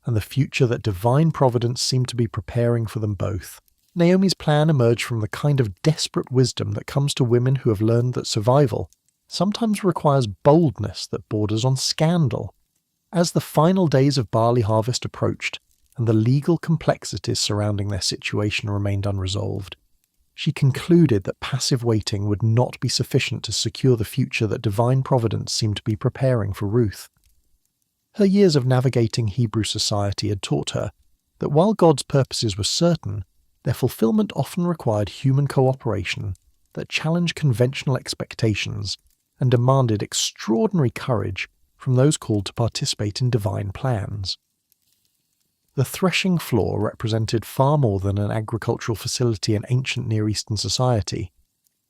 and the future that divine providence seemed to be preparing for them both. Naomi's plan emerged from the kind of desperate wisdom that comes to women who have learned that survival sometimes requires boldness that borders on scandal. As the final days of barley harvest approached and the legal complexities surrounding their situation remained unresolved, she concluded that passive waiting would not be sufficient to secure the future that divine providence seemed to be preparing for Ruth. Her years of navigating Hebrew society had taught her that while God's purposes were certain, their fulfillment often required human cooperation that challenged conventional expectations and demanded extraordinary courage from those called to participate in divine plans. The threshing floor represented far more than an agricultural facility in ancient Near Eastern society.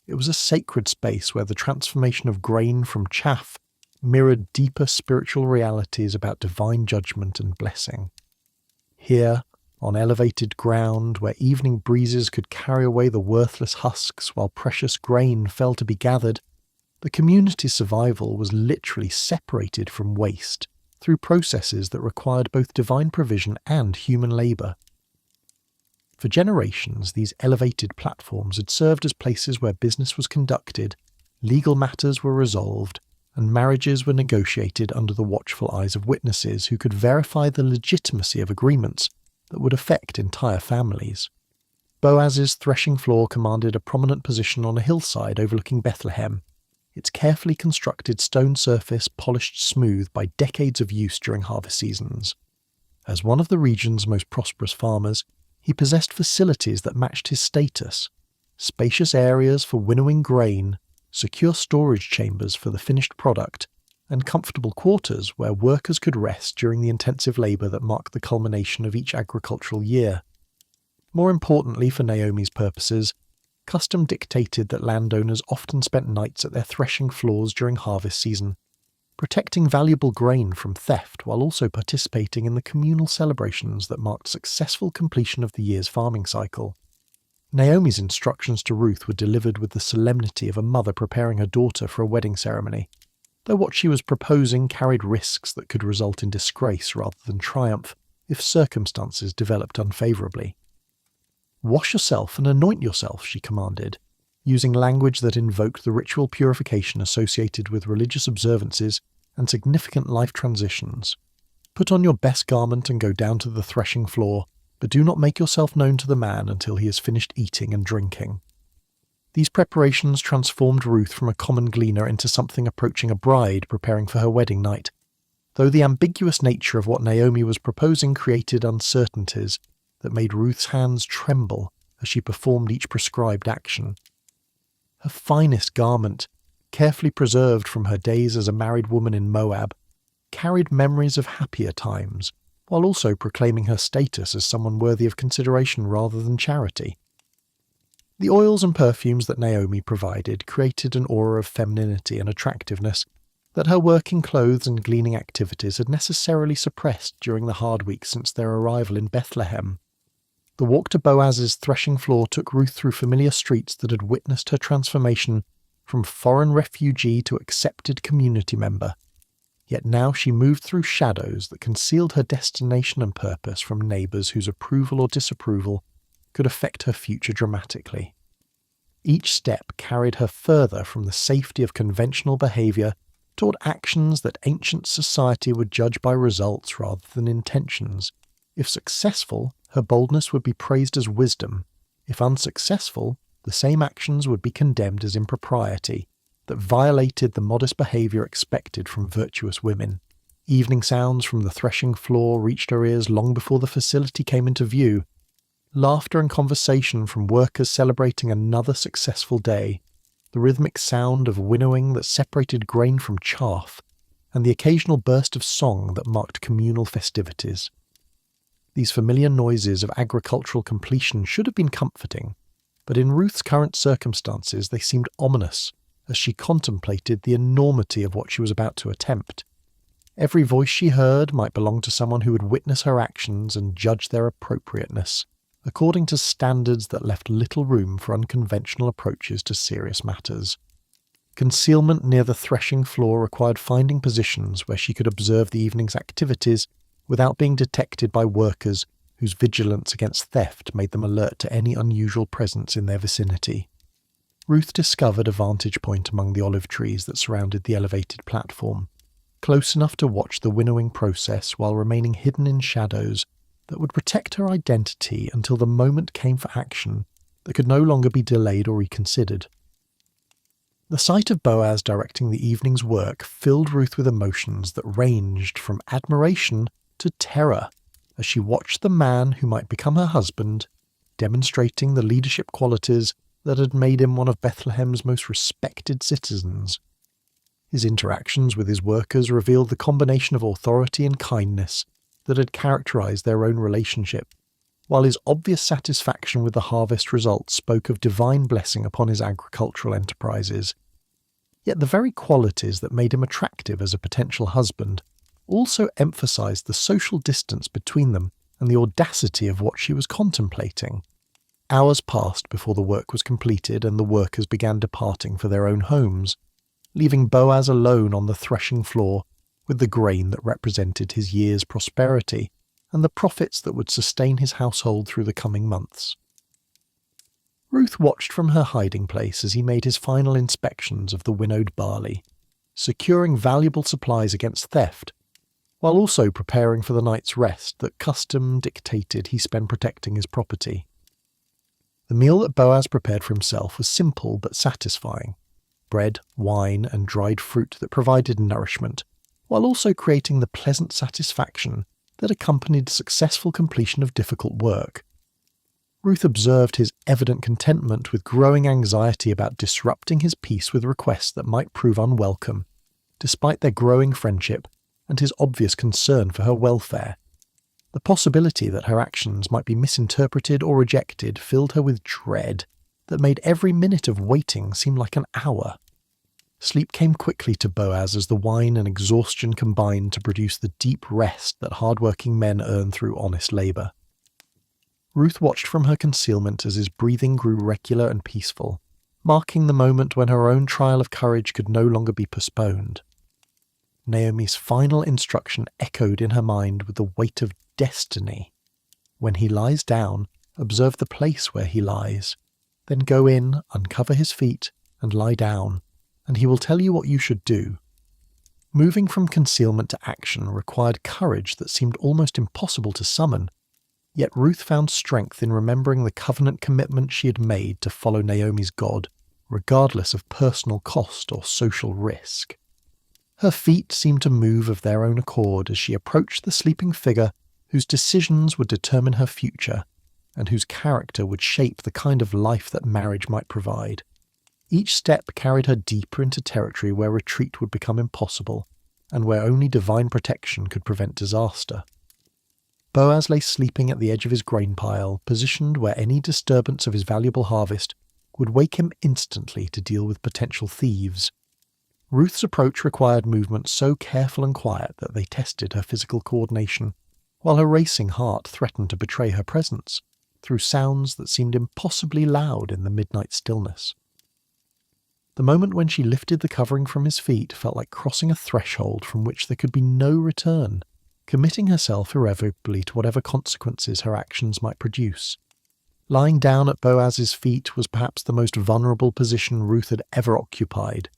It was a sacred space where the transformation of grain from chaff mirrored deeper spiritual realities about divine judgment and blessing. Here, on elevated ground where evening breezes could carry away the worthless husks while precious grain fell to be gathered, the community's survival was literally separated from waste through processes that required both divine provision and human labour. For generations, these elevated platforms had served as places where business was conducted, legal matters were resolved, and marriages were negotiated under the watchful eyes of witnesses who could verify the legitimacy of agreements that would affect entire families. Boaz's threshing floor commanded a prominent position on a hillside overlooking Bethlehem, its carefully constructed stone surface polished smooth by decades of use during harvest seasons. As one of the region's most prosperous farmers, he possessed facilities that matched his status: spacious areas for winnowing grain, secure storage chambers for the finished product, and comfortable quarters where workers could rest during the intensive labour that marked the culmination of each agricultural year. More importantly for Naomi's purposes, custom dictated that landowners often spent nights at their threshing floors during harvest season, protecting valuable grain from theft while also participating in the communal celebrations that marked successful completion of the year's farming cycle. Naomi's instructions to Ruth were delivered with the solemnity of a mother preparing her daughter for a wedding ceremony, though what she was proposing carried risks that could result in disgrace rather than triumph if circumstances developed unfavourably. "Wash yourself and anoint yourself," she commanded, using language that invoked the ritual purification associated with religious observances and significant life transitions. "Put on your best garment and go down to the threshing floor, but do not make yourself known to the man until he has finished eating and drinking." These preparations transformed Ruth from a common gleaner into something approaching a bride preparing for her wedding night, though the ambiguous nature of what Naomi was proposing created uncertainties that made Ruth's hands tremble as she performed each prescribed action. Her finest garment, carefully preserved from her days as a married woman in Moab, carried memories of happier times, while also proclaiming her status as someone worthy of consideration rather than charity. The oils and perfumes that Naomi provided created an aura of femininity and attractiveness that her working clothes and gleaning activities had necessarily suppressed during the hard weeks since their arrival in Bethlehem. The walk to Boaz's threshing floor took Ruth through familiar streets that had witnessed her transformation from foreign refugee to accepted community member. Yet now she moved through shadows that concealed her destination and purpose from neighbours whose approval or disapproval could affect her future dramatically. Each step carried her further from the safety of conventional behaviour toward actions that ancient society would judge by results rather than intentions. If successful, her boldness would be praised as wisdom. If unsuccessful, the same actions would be condemned as impropriety, that violated the modest behaviour expected from virtuous women. Evening sounds from the threshing floor reached her ears long before the facility came into view. Laughter and conversation from workers celebrating another successful day, the rhythmic sound of winnowing that separated grain from chaff, and the occasional burst of song that marked communal festivities. These familiar noises of agricultural completion should have been comforting, but in Ruth's current circumstances they seemed ominous as she contemplated the enormity of what she was about to attempt. Every voice she heard might belong to someone who would witness her actions and judge their appropriateness, according to standards that left little room for unconventional approaches to serious matters. Concealment near the threshing floor required finding positions where she could observe the evening's activities without being detected by workers whose vigilance against theft made them alert to any unusual presence in their vicinity. Ruth discovered a vantage point among the olive trees that surrounded the elevated platform. close enough to watch the winnowing process while remaining hidden in shadows that would protect her identity until the moment came for action that could no longer be delayed or reconsidered. The sight of Boaz directing the evening's work filled Ruth with emotions that ranged from admiration to terror as she watched the man who might become her husband demonstrating the leadership qualities that had made him one of Bethlehem's most respected citizens. His interactions with his workers revealed the combination of authority and kindness that had characterized their own relationship, while his obvious satisfaction with the harvest results spoke of divine blessing upon his agricultural enterprises. Yet the very qualities that made him attractive as a potential husband also emphasized the social distance between them and the audacity of what she was contemplating. Hours passed before the work was completed and the workers began departing for their own homes, leaving Boaz alone on the threshing floor with the grain that represented his year's prosperity and the profits that would sustain his household through the coming months. Ruth watched from her hiding place as he made his final inspections of the winnowed barley, securing valuable supplies against theft, while also preparing for the night's rest that custom dictated he spend protecting his property. The meal that Boaz prepared for himself was simple but satisfying: bread, wine, and dried fruit that provided nourishment, while also creating the pleasant satisfaction that accompanied successful completion of difficult work. Ruth observed his evident contentment with growing anxiety about disrupting his peace with requests that might prove unwelcome, despite their growing friendship and his obvious concern for her welfare. The possibility that her actions might be misinterpreted or rejected filled her with dread that made every minute of waiting seem like an hour. Sleep came quickly to Boaz as the wine and exhaustion combined to produce the deep rest that hard-working men earn through honest labour. Ruth watched from her concealment as his breathing grew regular and peaceful, marking the moment when her own trial of courage could no longer be postponed. Naomi's final instruction echoed in her mind with the weight of destiny. When he lies down, observe the place where he lies. Then go in, uncover his feet, and lie down, and he will tell you what you should do. Moving from concealment to action required courage that seemed almost impossible to summon, yet Ruth found strength in remembering the covenant commitment she had made to follow Naomi's God, regardless of personal cost or social risk. Her feet seemed to move of their own accord as she approached the sleeping figure whose decisions would determine her future, and whose character would shape the kind of life that marriage might provide. Each step carried her deeper into territory where retreat would become impossible, and where only divine protection could prevent disaster. Boaz lay sleeping at the edge of his grain pile, positioned where any disturbance of his valuable harvest would wake him instantly to deal with potential thieves. Ruth's approach required movements so careful and quiet that they tested her physical coordination, while her racing heart threatened to betray her presence through sounds that seemed impossibly loud in the midnight stillness. The moment when she lifted the covering from his feet felt like crossing a threshold from which there could be no return, committing herself irrevocably to whatever consequences her actions might produce. Lying down at Boaz's feet was perhaps the most vulnerable position Ruth had ever occupied,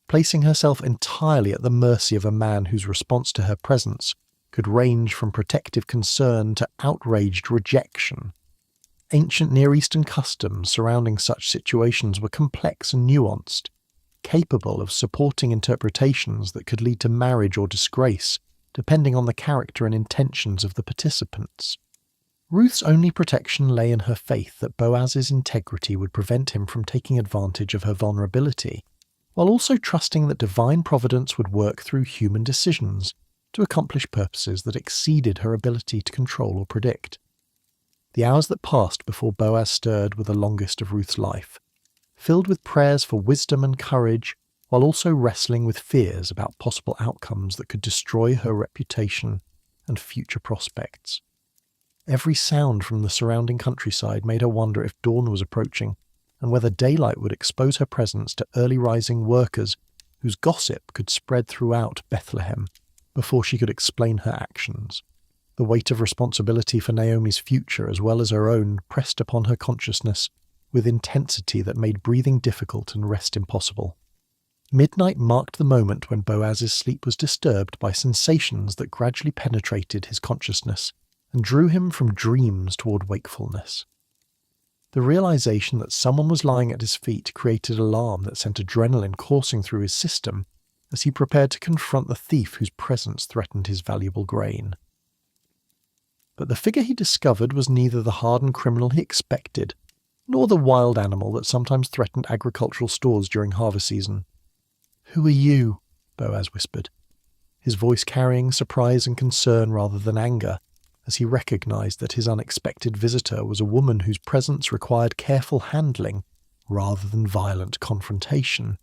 placing herself entirely at the mercy of a man whose response to her presence could range from protective concern to outraged rejection. Ancient Near Eastern customs surrounding such situations were complex and nuanced, capable of supporting interpretations that could lead to marriage or disgrace, depending on the character and intentions of the participants. Ruth's only protection lay in her faith that Boaz's integrity would prevent him from taking advantage of her vulnerability, while also trusting that divine providence would work through human decisions to accomplish purposes that exceeded her ability to control or predict. The hours that passed before Boaz stirred were the longest of Ruth's life, filled with prayers for wisdom and courage, while also wrestling with fears about possible outcomes that could destroy her reputation and future prospects. Every sound from the surrounding countryside made her wonder if dawn was approaching, and whether daylight would expose her presence to early rising workers whose gossip could spread throughout Bethlehem before she could explain her actions. The weight of responsibility for Naomi's future as well as her own pressed upon her consciousness with intensity that made breathing difficult and rest impossible. Midnight marked the moment when Boaz's sleep was disturbed by sensations that gradually penetrated his consciousness and drew him from dreams toward wakefulness. The realization that someone was lying at his feet created alarm that sent adrenaline coursing through his system as he prepared to confront the thief whose presence threatened his valuable grain. But the figure he discovered was neither the hardened criminal he expected, nor the wild animal that sometimes threatened agricultural stores during harvest season. "Who are you?" Boaz whispered, his voice carrying surprise and concern rather than anger, as he recognized that his unexpected visitor was a woman whose presence required careful handling rather than violent confrontation.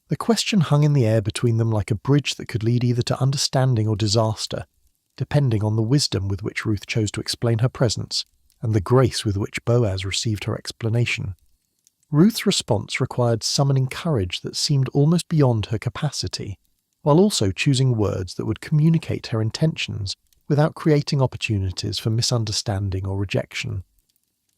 The question hung in the air between them like a bridge that could lead either to understanding or disaster, depending on the wisdom with which Ruth chose to explain her presence and the grace with which Boaz received her explanation. Ruth's response required summoning courage that seemed almost beyond her capacity, while also choosing words that would communicate her intentions without creating opportunities for misunderstanding or rejection.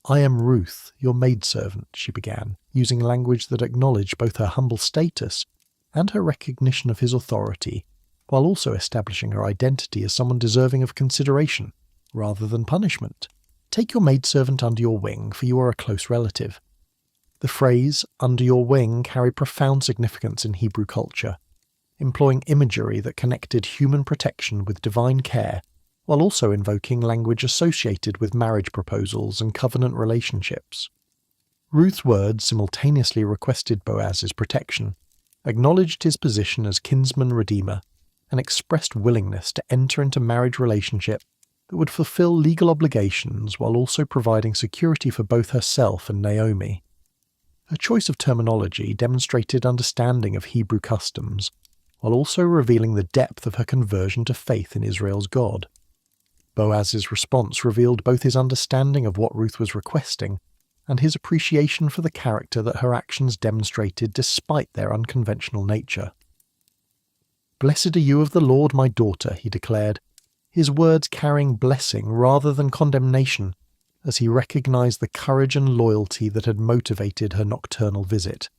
"I am Ruth, your maidservant," she began, using language that acknowledged both her humble status and her recognition of his authority, while also establishing her identity as someone deserving of consideration, rather than punishment. "Take your maidservant under your wing, for you are a close relative." The phrase, "under your wing," carried profound significance in Hebrew culture, employing imagery that connected human protection with divine care, while also invoking language associated with marriage proposals and covenant relationships. Ruth's words simultaneously requested Boaz's protection, acknowledged his position as kinsman-redeemer, and expressed willingness to enter into marriage relationship that would fulfill legal obligations while also providing security for both herself and Naomi. Her choice of terminology demonstrated understanding of Hebrew customs, while also revealing the depth of her conversion to faith in Israel's God. Boaz's response revealed both his understanding of what Ruth was requesting and his appreciation for the character that her actions demonstrated despite their unconventional nature. "Blessed are you of the Lord, my daughter," he declared, his words carrying blessing rather than condemnation, as he recognized the courage and loyalty that had motivated her nocturnal visit.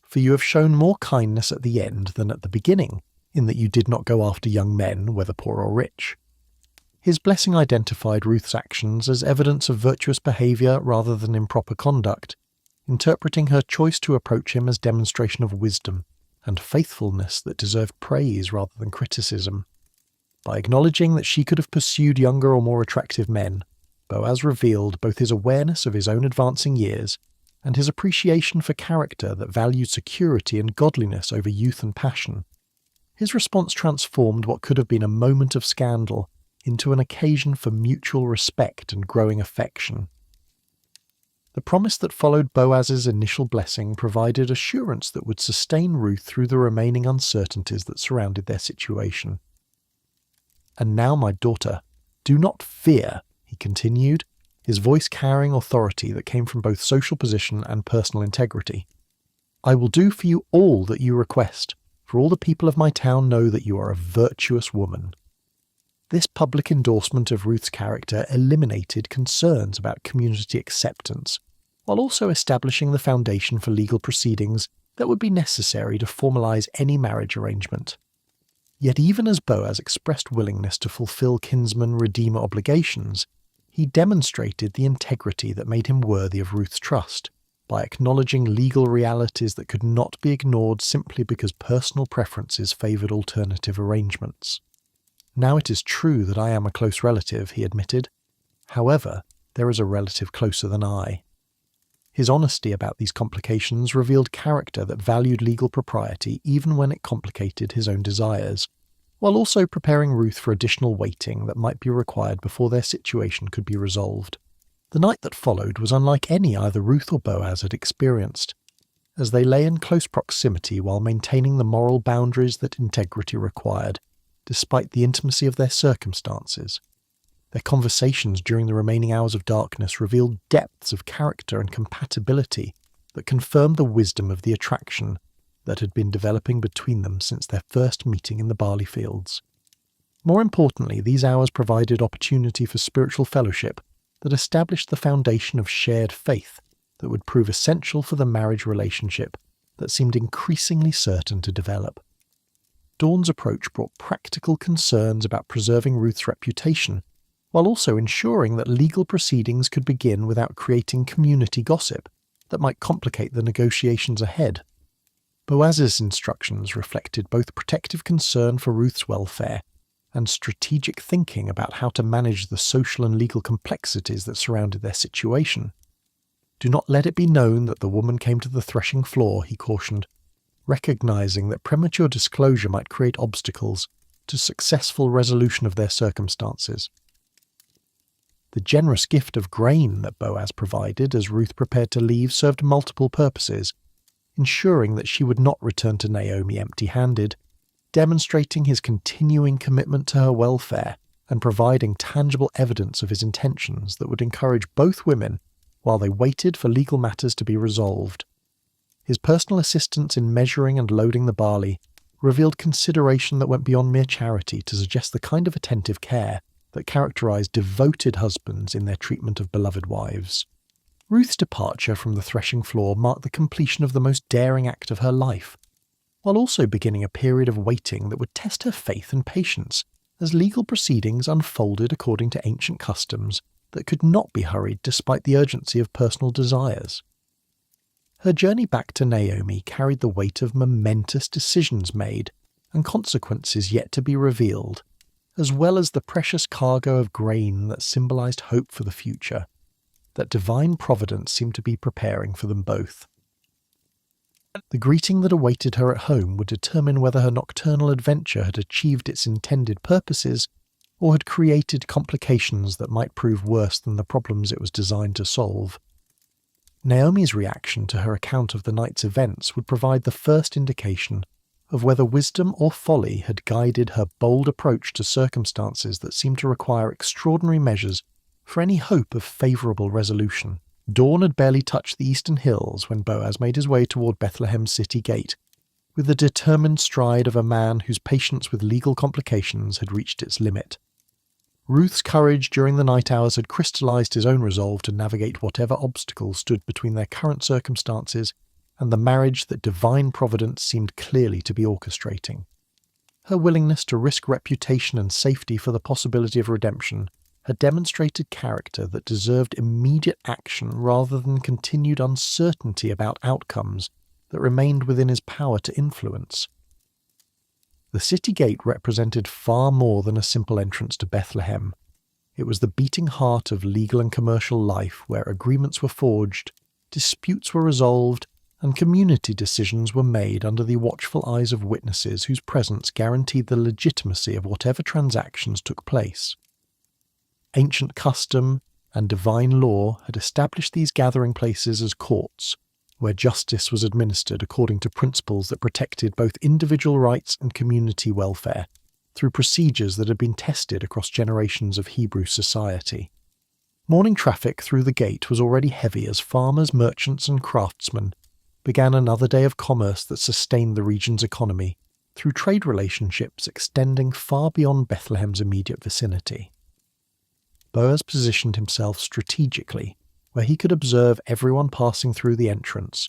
"For you have shown more kindness at the end than at the beginning, in that you did not go after young men, whether poor or rich." His blessing identified Ruth's actions as evidence of virtuous behavior rather than improper conduct, interpreting her choice to approach him as demonstration of wisdom and faithfulness that deserved praise rather than criticism. By acknowledging that she could have pursued younger or more attractive men, Boaz revealed both his awareness of his own advancing years and his appreciation for character that valued security and godliness over youth and passion. His response transformed what could have been a moment of scandal into an occasion for mutual respect and growing affection. The promise that followed Boaz's initial blessing provided assurance that would sustain Ruth through the remaining uncertainties that surrounded their situation. "And now, my daughter, do not fear," he continued, his voice carrying authority that came from both social position and personal integrity. "I will do for you all that you request, for all the people of my town know that you are a virtuous woman." This public endorsement of Ruth's character eliminated concerns about community acceptance, while also establishing the foundation for legal proceedings that would be necessary to formalize any marriage arrangement. Yet even as Boaz expressed willingness to fulfill kinsman-redeemer obligations, he demonstrated the integrity that made him worthy of Ruth's trust, by acknowledging legal realities that could not be ignored simply because personal preferences favored alternative arrangements. "Now it is true that I am a close relative," he admitted. "However, there is a relative closer than I." His honesty about these complications revealed character that valued legal propriety even when it complicated his own desires, while also preparing Ruth for additional waiting that might be required before their situation could be resolved. The night that followed was unlike any either Ruth or Boaz had experienced, as they lay in close proximity while maintaining the moral boundaries that integrity required, despite the intimacy of their circumstances. Their conversations during the remaining hours of darkness revealed depths of character and compatibility that confirmed the wisdom of the attraction that had been developing between them since their first meeting in the barley fields. More importantly, these hours provided opportunity for spiritual fellowship that established the foundation of shared faith that would prove essential for the marriage relationship that seemed increasingly certain to develop. Dawn's approach brought practical concerns about preserving Ruth's reputation, while also ensuring that legal proceedings could begin without creating community gossip that might complicate the negotiations ahead. Boaz's instructions reflected both protective concern for Ruth's welfare and strategic thinking about how to manage the social and legal complexities that surrounded their situation. "Do not let it be known that the woman came to the threshing floor," he cautioned, recognizing that premature disclosure might create obstacles to successful resolution of their circumstances. The generous gift of grain that Boaz provided as Ruth prepared to leave served multiple purposes, ensuring that she would not return to Naomi empty-handed, demonstrating his continuing commitment to her welfare and providing tangible evidence of his intentions that would encourage both women while they waited for legal matters to be resolved. His personal assistance in measuring and loading the barley revealed consideration that went beyond mere charity to suggest the kind of attentive care that characterized devoted husbands in their treatment of beloved wives. Ruth's departure from the threshing floor marked the completion of the most daring act of her life, while also beginning a period of waiting that would test her faith and patience as legal proceedings unfolded according to ancient customs that could not be hurried despite the urgency of personal desires. Her journey back to Naomi carried the weight of momentous decisions made and consequences yet to be revealed, as well as the precious cargo of grain that symbolized hope for the future, that divine providence seemed to be preparing for them both. The greeting that awaited her at home would determine whether her nocturnal adventure had achieved its intended purposes or had created complications that might prove worse than the problems it was designed to solve. Naomi's reaction to her account of the night's events would provide the first indication of whether wisdom or folly had guided her bold approach to circumstances that seemed to require extraordinary measures for any hope of favourable resolution. Dawn had barely touched the eastern hills when Boaz made his way toward Bethlehem's city gate, with the determined stride of a man whose patience with legal complications had reached its limit. Ruth's courage during the night hours had crystallized his own resolve to navigate whatever obstacles stood between their current circumstances and the marriage that divine providence seemed clearly to be orchestrating. Her willingness to risk reputation and safety for the possibility of redemption had demonstrated character that deserved immediate action rather than continued uncertainty about outcomes that remained within his power to influence. The city gate represented far more than a simple entrance to Bethlehem. It was the beating heart of legal and commercial life where agreements were forged, disputes were resolved, and community decisions were made under the watchful eyes of witnesses whose presence guaranteed the legitimacy of whatever transactions took place. Ancient custom and divine law had established these gathering places as courts, where justice was administered according to principles that protected both individual rights and community welfare, through procedures that had been tested across generations of Hebrew society. Morning traffic through the gate was already heavy as farmers, merchants, and craftsmen began another day of commerce that sustained the region's economy through trade relationships extending far beyond Bethlehem's immediate vicinity. Boaz positioned himself strategically where he could observe everyone passing through the entrance,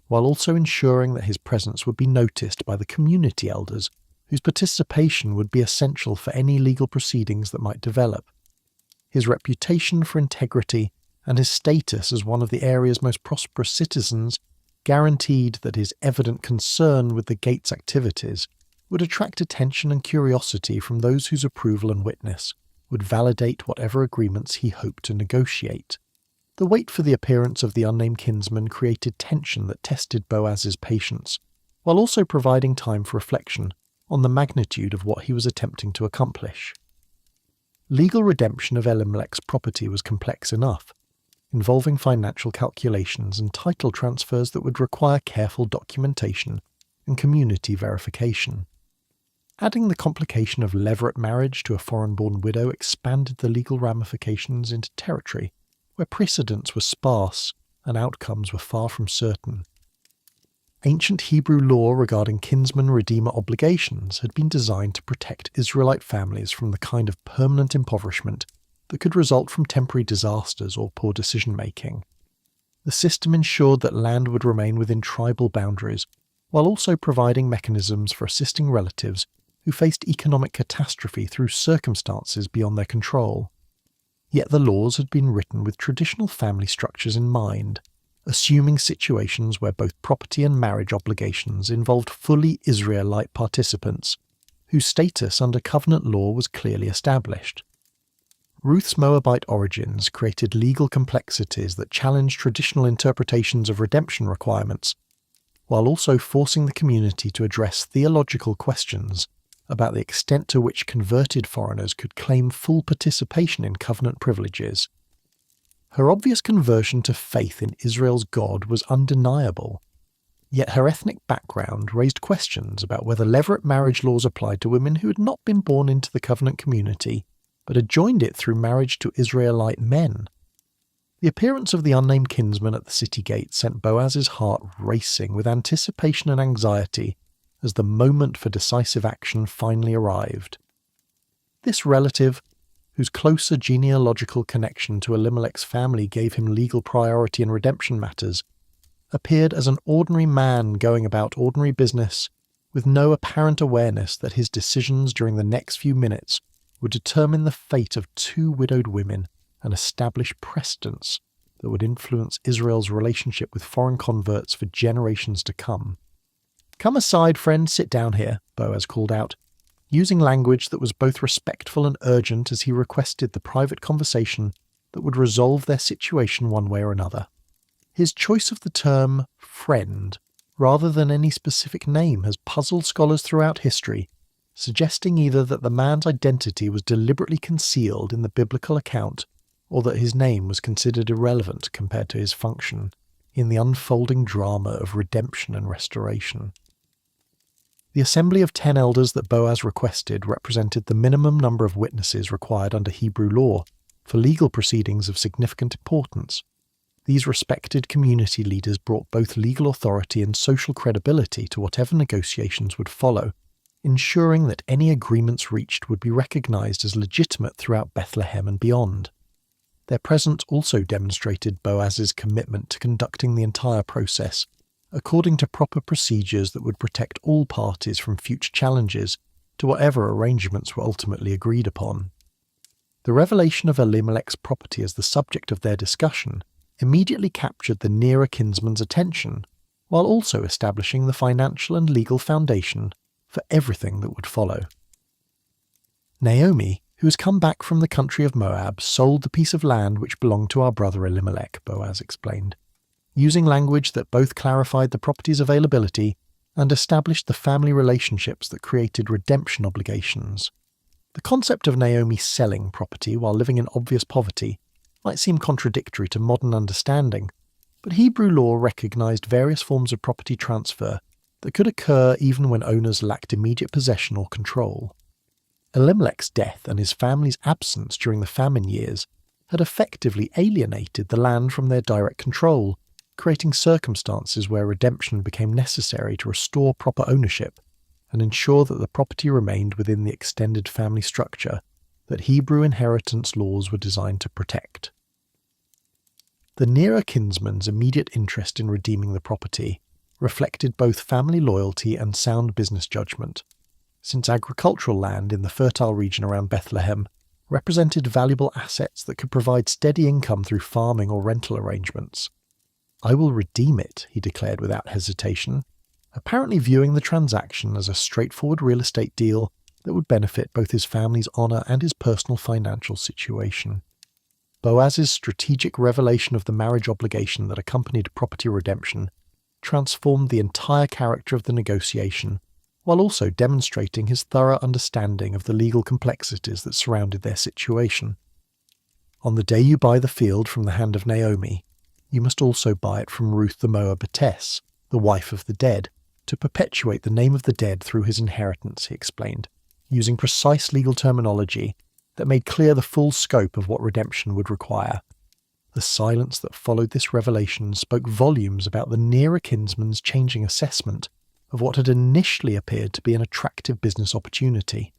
while also ensuring that his presence would be noticed by the community elders whose participation would be essential for any legal proceedings that might develop. His reputation for integrity and his status as one of the area's most prosperous citizens guaranteed that his evident concern with the gate's activities would attract attention and curiosity from those whose approval and witness would validate whatever agreements he hoped to negotiate. The wait for the appearance of the unnamed kinsman created tension that tested Boaz's patience, while also providing time for reflection on the magnitude of what he was attempting to accomplish. Legal redemption of Elimelech's property was complex enough, involving financial calculations and title transfers that would require careful documentation and community verification. Adding the complication of levirate marriage to a foreign-born widow expanded the legal ramifications into territory where precedents were sparse and outcomes were far from certain. Ancient Hebrew law regarding kinsman-redeemer obligations had been designed to protect Israelite families from the kind of permanent impoverishment that could result from temporary disasters or poor decision-making. The system ensured that land would remain within tribal boundaries, while also providing mechanisms for assisting relatives who faced economic catastrophe through circumstances beyond their control. Yet the laws had been written with traditional family structures in mind, assuming situations where both property and marriage obligations involved fully Israelite participants, whose status under covenant law was clearly established. Ruth's Moabite origins created legal complexities that challenged traditional interpretations of redemption requirements, while also forcing the community to address theological questions about the extent to which converted foreigners could claim full participation in covenant privileges. Her obvious conversion to faith in Israel's God was undeniable, yet her ethnic background raised questions about whether levirate marriage laws applied to women who had not been born into the covenant community, but had joined it through marriage to Israelite men. The appearance of the unnamed kinsman at the city gate sent Boaz's heart racing with anticipation and anxiety as the moment for decisive action finally arrived. This relative, whose closer genealogical connection to Elimelech's family gave him legal priority in redemption matters, appeared as an ordinary man going about ordinary business, with no apparent awareness that his decisions during the next few minutes would determine the fate of 2 widowed women and establish precedents that would influence Israel's relationship with foreign converts for generations to come. "Come aside, friend, sit down here," Boaz called out, using language that was both respectful and urgent as he requested the private conversation that would resolve their situation one way or another. His choice of the term friend, rather than any specific name, has puzzled scholars throughout history, suggesting either that the man's identity was deliberately concealed in the biblical account or that his name was considered irrelevant compared to his function in the unfolding drama of redemption and restoration. The assembly of 10 elders that Boaz requested represented the minimum number of witnesses required under Hebrew law for legal proceedings of significant importance. These respected community leaders brought both legal authority and social credibility to whatever negotiations would follow, ensuring that any agreements reached would be recognized as legitimate throughout Bethlehem and beyond. Their presence also demonstrated Boaz's commitment to conducting the entire process according to proper procedures that would protect all parties from future challenges to whatever arrangements were ultimately agreed upon. The revelation of Elimelech's property as the subject of their discussion immediately captured the nearer kinsman's attention, while also establishing the financial and legal foundation for everything that would follow. Naomi, who has come back from the country of Moab, sold the piece of land which belonged to our brother Elimelech, Boaz explained, using language that both clarified the property's availability and established the family relationships that created redemption obligations. The concept of Naomi selling property while living in obvious poverty might seem contradictory to modern understanding, but Hebrew law recognized various forms of property transfer that could occur even when owners lacked immediate possession or control. Elimelech's death and his family's absence during the famine years had effectively alienated the land from their direct control, creating circumstances where redemption became necessary to restore proper ownership and ensure that the property remained within the extended family structure that Hebrew inheritance laws were designed to protect. The nearer kinsman's immediate interest in redeeming the property reflected both family loyalty and sound business judgment, since agricultural land in the fertile region around Bethlehem represented valuable assets that could provide steady income through farming or rental arrangements. "I will redeem it," he declared without hesitation, apparently viewing the transaction as a straightforward real estate deal that would benefit both his family's honour and his personal financial situation. Boaz's strategic revelation of the marriage obligation that accompanied property redemption transformed the entire character of the negotiation, while also demonstrating his thorough understanding of the legal complexities that surrounded their situation. "On the day you buy the field from the hand of Naomi, you must also buy it from Ruth the Moabitess, the wife of the dead, to perpetuate the name of the dead through his inheritance," he explained, using precise legal terminology that made clear the full scope of what redemption would require. The silence that followed this revelation spoke volumes about the nearer kinsman's changing assessment of what had initially appeared to be an attractive business opportunity.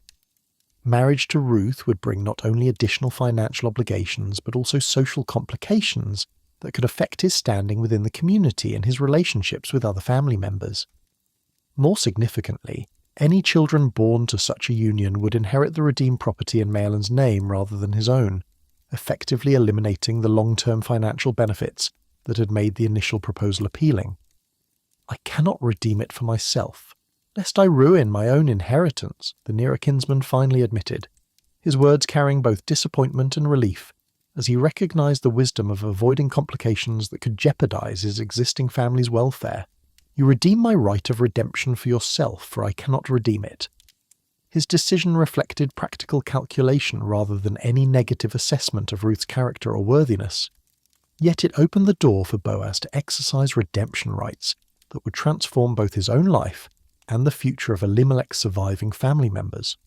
Marriage to Ruth would bring not only additional financial obligations but also social complications that could affect his standing within the community and his relationships with other family members. More significantly, any children born to such a union would inherit the redeemed property in Mahlon's name rather than his own, effectively eliminating the long-term financial benefits that had made the initial proposal appealing. "I cannot redeem it for myself, lest I ruin my own inheritance," the nearer kinsman finally admitted, his words carrying both disappointment and relief, as he recognized the wisdom of avoiding complications that could jeopardize his existing family's welfare. "You redeem my right of redemption for yourself, for I cannot redeem it." His decision reflected practical calculation rather than any negative assessment of Ruth's character or worthiness. Yet it opened the door for Boaz to exercise redemption rights that would transform both his own life and the future of Elimelech's surviving family members.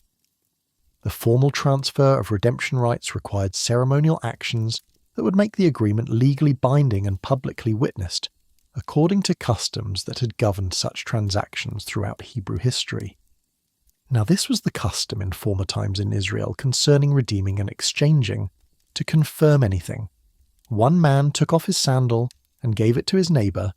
The formal transfer of redemption rights required ceremonial actions that would make the agreement legally binding and publicly witnessed, according to customs that had governed such transactions throughout Hebrew history. Now this was the custom in former times in Israel concerning redeeming and exchanging. To confirm anything, one man took off his sandal and gave it to his neighbour,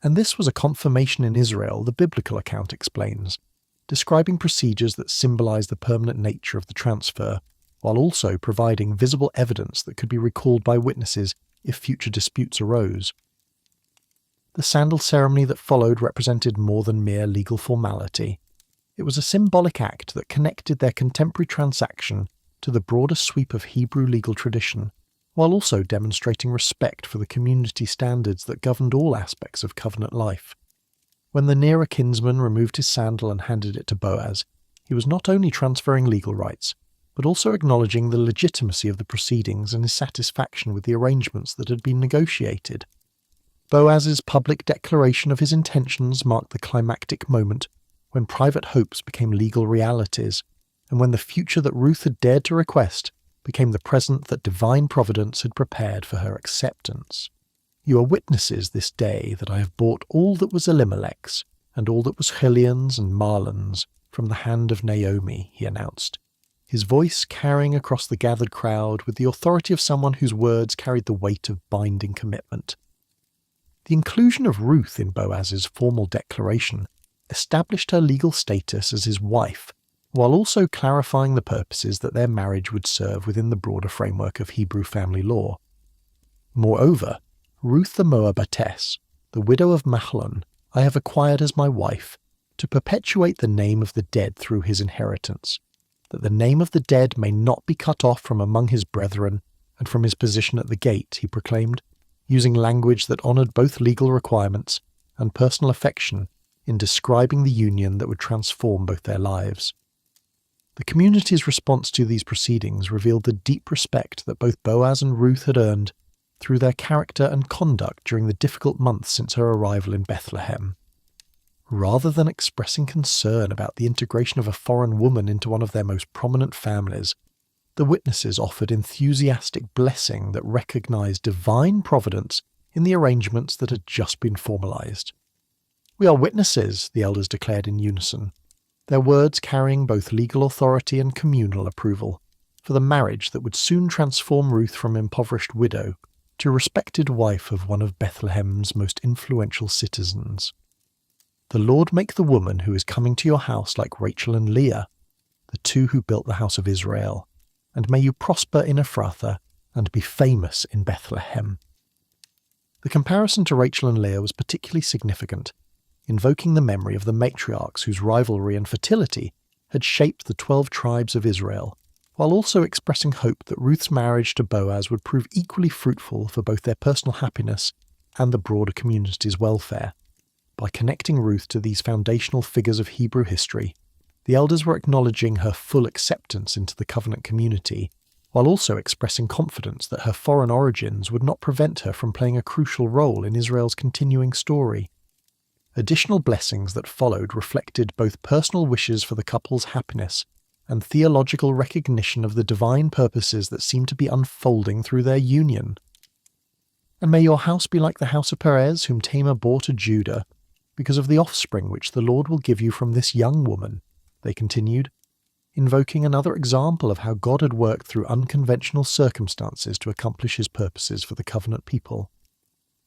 and this was a confirmation in Israel, the biblical account explains, describing procedures that symbolize the permanent nature of the transfer, while also providing visible evidence that could be recalled by witnesses if future disputes arose. The sandal ceremony that followed represented more than mere legal formality. It was a symbolic act that connected their contemporary transaction to the broader sweep of Hebrew legal tradition, while also demonstrating respect for the community standards that governed all aspects of covenant life. When the nearer kinsman removed his sandal and handed it to Boaz, he was not only transferring legal rights, but also acknowledging the legitimacy of the proceedings and his satisfaction with the arrangements that had been negotiated. Boaz's public declaration of his intentions marked the climactic moment when private hopes became legal realities, and when the future that Ruth had dared to request became the present that divine providence had prepared for her acceptance. "You are witnesses this day that I have bought all that was Elimelech's, and all that was Chilion's and Mahlon's, from the hand of Naomi," he announced, his voice carrying across the gathered crowd with the authority of someone whose words carried the weight of binding commitment. The inclusion of Ruth in Boaz's formal declaration established her legal status as his wife, while also clarifying the purposes that their marriage would serve within the broader framework of Hebrew family law. Moreover, Ruth the Moabitess, the widow of Mahlon, I have acquired as my wife, to perpetuate the name of the dead through his inheritance, that the name of the dead may not be cut off from among his brethren and from his position at the gate, he proclaimed, using language that honoured both legal requirements and personal affection in describing the union that would transform both their lives. The community's response to these proceedings revealed the deep respect that both Boaz and Ruth had earned through their character and conduct during the difficult months since her arrival in Bethlehem. Rather than expressing concern about the integration of a foreign woman into one of their most prominent families, the witnesses offered enthusiastic blessing that recognized divine providence in the arrangements that had just been formalized. "We are witnesses," the elders declared in unison, their words carrying both legal authority and communal approval, for the marriage that would soon transform Ruth from impoverished widow to respected wife of one of Bethlehem's most influential citizens. "The Lord make the woman who is coming to your house like Rachel and Leah, the two who built the house of Israel, and may you prosper in Ephrathah and be famous in Bethlehem." The comparison to Rachel and Leah was particularly significant, invoking the memory of the matriarchs whose rivalry and fertility had shaped the 12 tribes of Israel, while also expressing hope that Ruth's marriage to Boaz would prove equally fruitful for both their personal happiness and the broader community's welfare. By connecting Ruth to these foundational figures of Hebrew history, the elders were acknowledging her full acceptance into the covenant community, while also expressing confidence that her foreign origins would not prevent her from playing a crucial role in Israel's continuing story. Additional blessings that followed reflected both personal wishes for the couple's happiness and theological recognition of the divine purposes that seemed to be unfolding through their union. "And may your house be like the house of Perez, whom Tamar bore to Judah, because of the offspring which the Lord will give you from this young woman," they continued, invoking another example of how God had worked through unconventional circumstances to accomplish his purposes for the covenant people.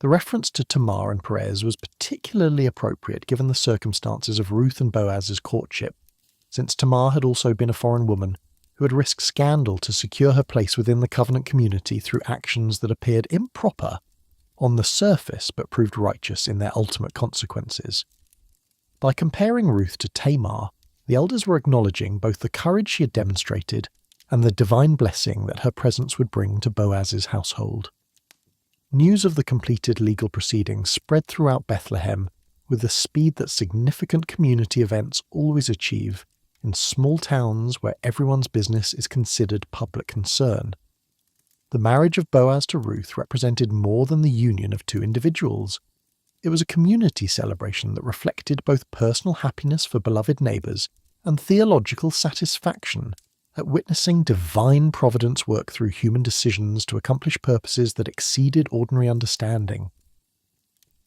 The reference to Tamar and Perez was particularly appropriate given the circumstances of Ruth and Boaz's courtship, since Tamar had also been a foreign woman who had risked scandal to secure her place within the covenant community through actions that appeared improper on the surface but proved righteous in their ultimate consequences. By comparing Ruth to Tamar, the elders were acknowledging both the courage she had demonstrated and the divine blessing that her presence would bring to Boaz's household. News of the completed legal proceedings spread throughout Bethlehem with the speed that significant community events always achieve in small towns where everyone's business is considered public concern. The marriage of Boaz to Ruth represented more than the union of two individuals. It was a community celebration that reflected both personal happiness for beloved neighbours and theological satisfaction at witnessing divine providence work through human decisions to accomplish purposes that exceeded ordinary understanding.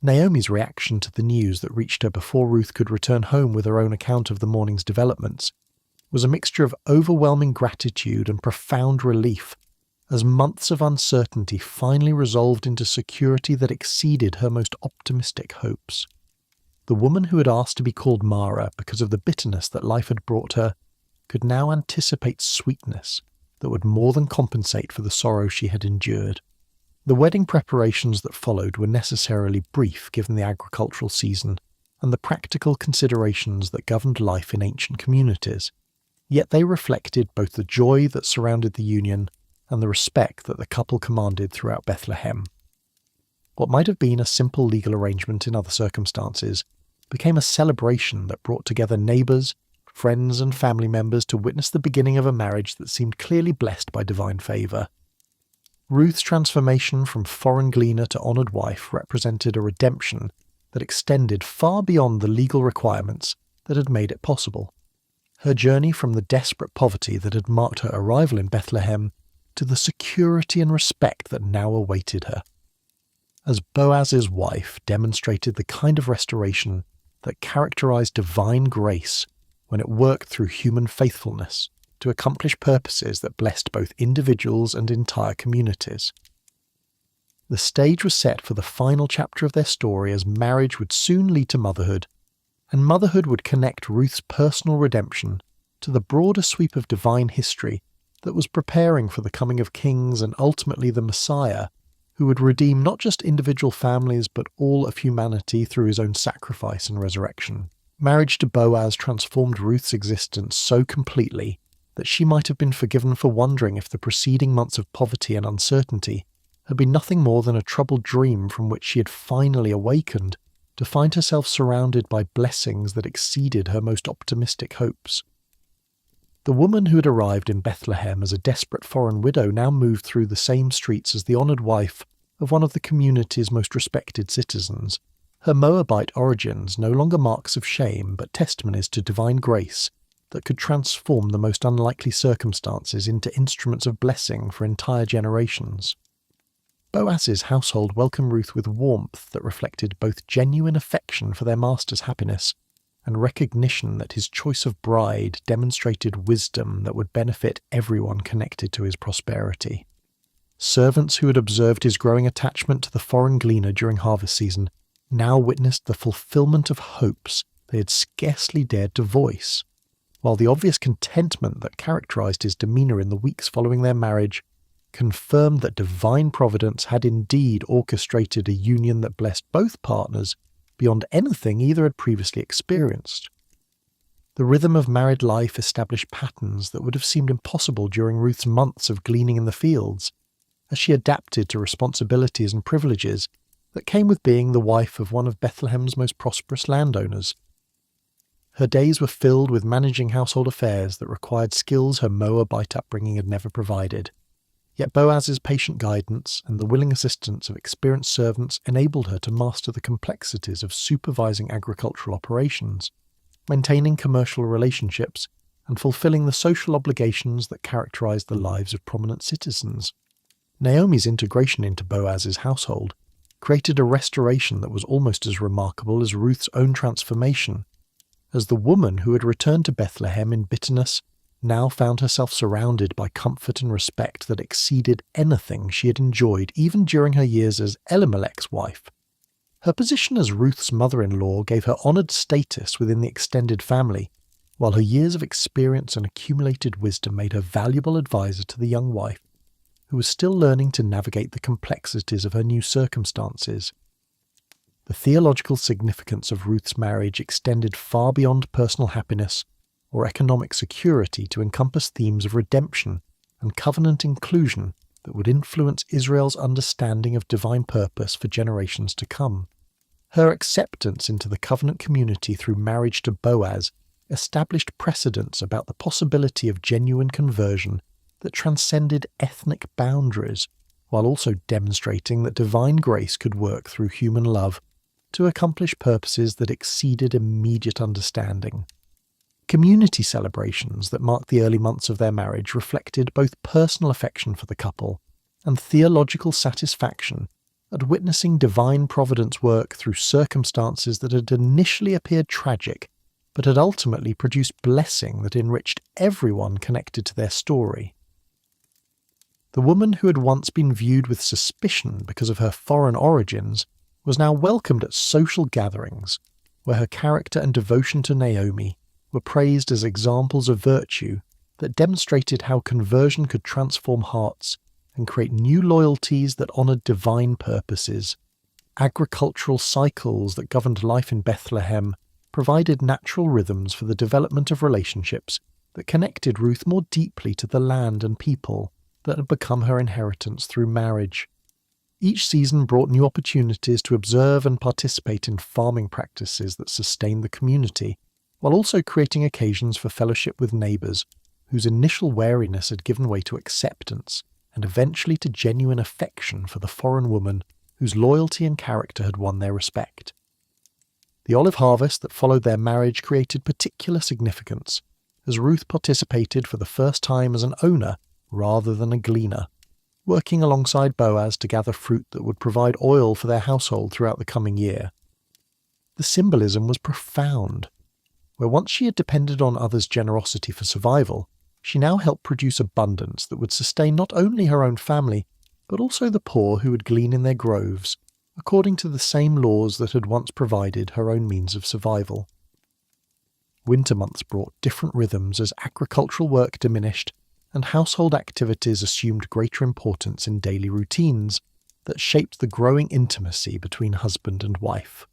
Naomi's reaction to the news that reached her before Ruth could return home with her own account of the morning's developments was a mixture of overwhelming gratitude and profound relief, as months of uncertainty finally resolved into security that exceeded her most optimistic hopes. The woman who had asked to be called Mara because of the bitterness that life had brought her could now anticipate sweetness that would more than compensate for the sorrow she had endured. The wedding preparations that followed were necessarily brief given the agricultural season and the practical considerations that governed life in ancient communities, yet they reflected both the joy that surrounded the union and the respect that the couple commanded throughout Bethlehem. What might have been a simple legal arrangement in other circumstances became a celebration that brought together neighbours, friends and family members to witness the beginning of a marriage that seemed clearly blessed by divine favour. Ruth's transformation from foreign gleaner to honoured wife represented a redemption that extended far beyond the legal requirements that had made it possible. Her journey from the desperate poverty that had marked her arrival in Bethlehem to the security and respect that now awaited her. As Boaz's wife demonstrated the kind of restoration that characterized divine grace when it worked through human faithfulness to accomplish purposes that blessed both individuals and entire communities. The stage was set for the final chapter of their story as marriage would soon lead to motherhood, and motherhood would connect Ruth's personal redemption to the broader sweep of divine history that was preparing for the coming of kings and ultimately the Messiah, who would redeem not just individual families but all of humanity through his own sacrifice and resurrection. Marriage to Boaz transformed Ruth's existence so completely that she might have been forgiven for wondering if the preceding months of poverty and uncertainty had been nothing more than a troubled dream from which she had finally awakened to find herself surrounded by blessings that exceeded her most optimistic hopes. The woman who had arrived in Bethlehem as a desperate foreign widow now moved through the same streets as the honoured wife of one of the community's most respected citizens, her Moabite origins no longer marks of shame but testimonies to divine grace that could transform the most unlikely circumstances into instruments of blessing for entire generations. Boaz's household welcomed Ruth with warmth that reflected both genuine affection for their master's happiness and recognition that his choice of bride demonstrated wisdom that would benefit everyone connected to his prosperity. Servants who had observed his growing attachment to the foreign gleaner during harvest season now witnessed the fulfillment of hopes they had scarcely dared to voice, while the obvious contentment that characterized his demeanor in the weeks following their marriage confirmed that divine providence had indeed orchestrated a union that blessed both partners beyond anything either had previously experienced. The rhythm of married life established patterns that would have seemed impossible during Ruth's months of gleaning in the fields, as she adapted to responsibilities and privileges that came with being the wife of one of Bethlehem's most prosperous landowners. Her days were filled with managing household affairs that required skills her Moabite upbringing had never provided. Yet Boaz's patient guidance and the willing assistance of experienced servants enabled her to master the complexities of supervising agricultural operations, maintaining commercial relationships, and fulfilling the social obligations that characterized the lives of prominent citizens. Naomi's integration into Boaz's household created a restoration that was almost as remarkable as Ruth's own transformation, as the woman who had returned to Bethlehem in bitterness now found herself surrounded by comfort and respect that exceeded anything she had enjoyed even during her years as Elimelech's wife. Her position as Ruth's mother-in-law gave her honoured status within the extended family, while her years of experience and accumulated wisdom made her valuable advisor to the young wife, who was still learning to navigate the complexities of her new circumstances. The theological significance of Ruth's marriage extended far beyond personal happiness or economic security to encompass themes of redemption and covenant inclusion that would influence Israel's understanding of divine purpose for generations to come. Her acceptance into the covenant community through marriage to Boaz established precedents about the possibility of genuine conversion that transcended ethnic boundaries, while also demonstrating that divine grace could work through human love to accomplish purposes that exceeded immediate understanding. Community celebrations that marked the early months of their marriage reflected both personal affection for the couple and theological satisfaction at witnessing divine providence work through circumstances that had initially appeared tragic, but had ultimately produced blessing that enriched everyone connected to their story. The woman who had once been viewed with suspicion because of her foreign origins was now welcomed at social gatherings, where her character and devotion to Naomi were praised as examples of virtue that demonstrated how conversion could transform hearts and create new loyalties that honoured divine purposes. Agricultural cycles that governed life in Bethlehem provided natural rhythms for the development of relationships that connected Ruth more deeply to the land and people that had become her inheritance through marriage. Each season brought new opportunities to observe and participate in farming practices that sustained the community, while also creating occasions for fellowship with neighbours whose initial wariness had given way to acceptance and eventually to genuine affection for the foreign woman whose loyalty and character had won their respect. The olive harvest that followed their marriage created particular significance, as Ruth participated for the first time as an owner rather than a gleaner, working alongside Boaz to gather fruit that would provide oil for their household throughout the coming year. The symbolism was profound. Where once she had depended on others' generosity for survival, she now helped produce abundance that would sustain not only her own family, but also the poor who would glean in their groves, according to the same laws that had once provided her own means of survival. Winter months brought different rhythms as agricultural work diminished and household activities assumed greater importance in daily routines that shaped the growing intimacy between husband and wife.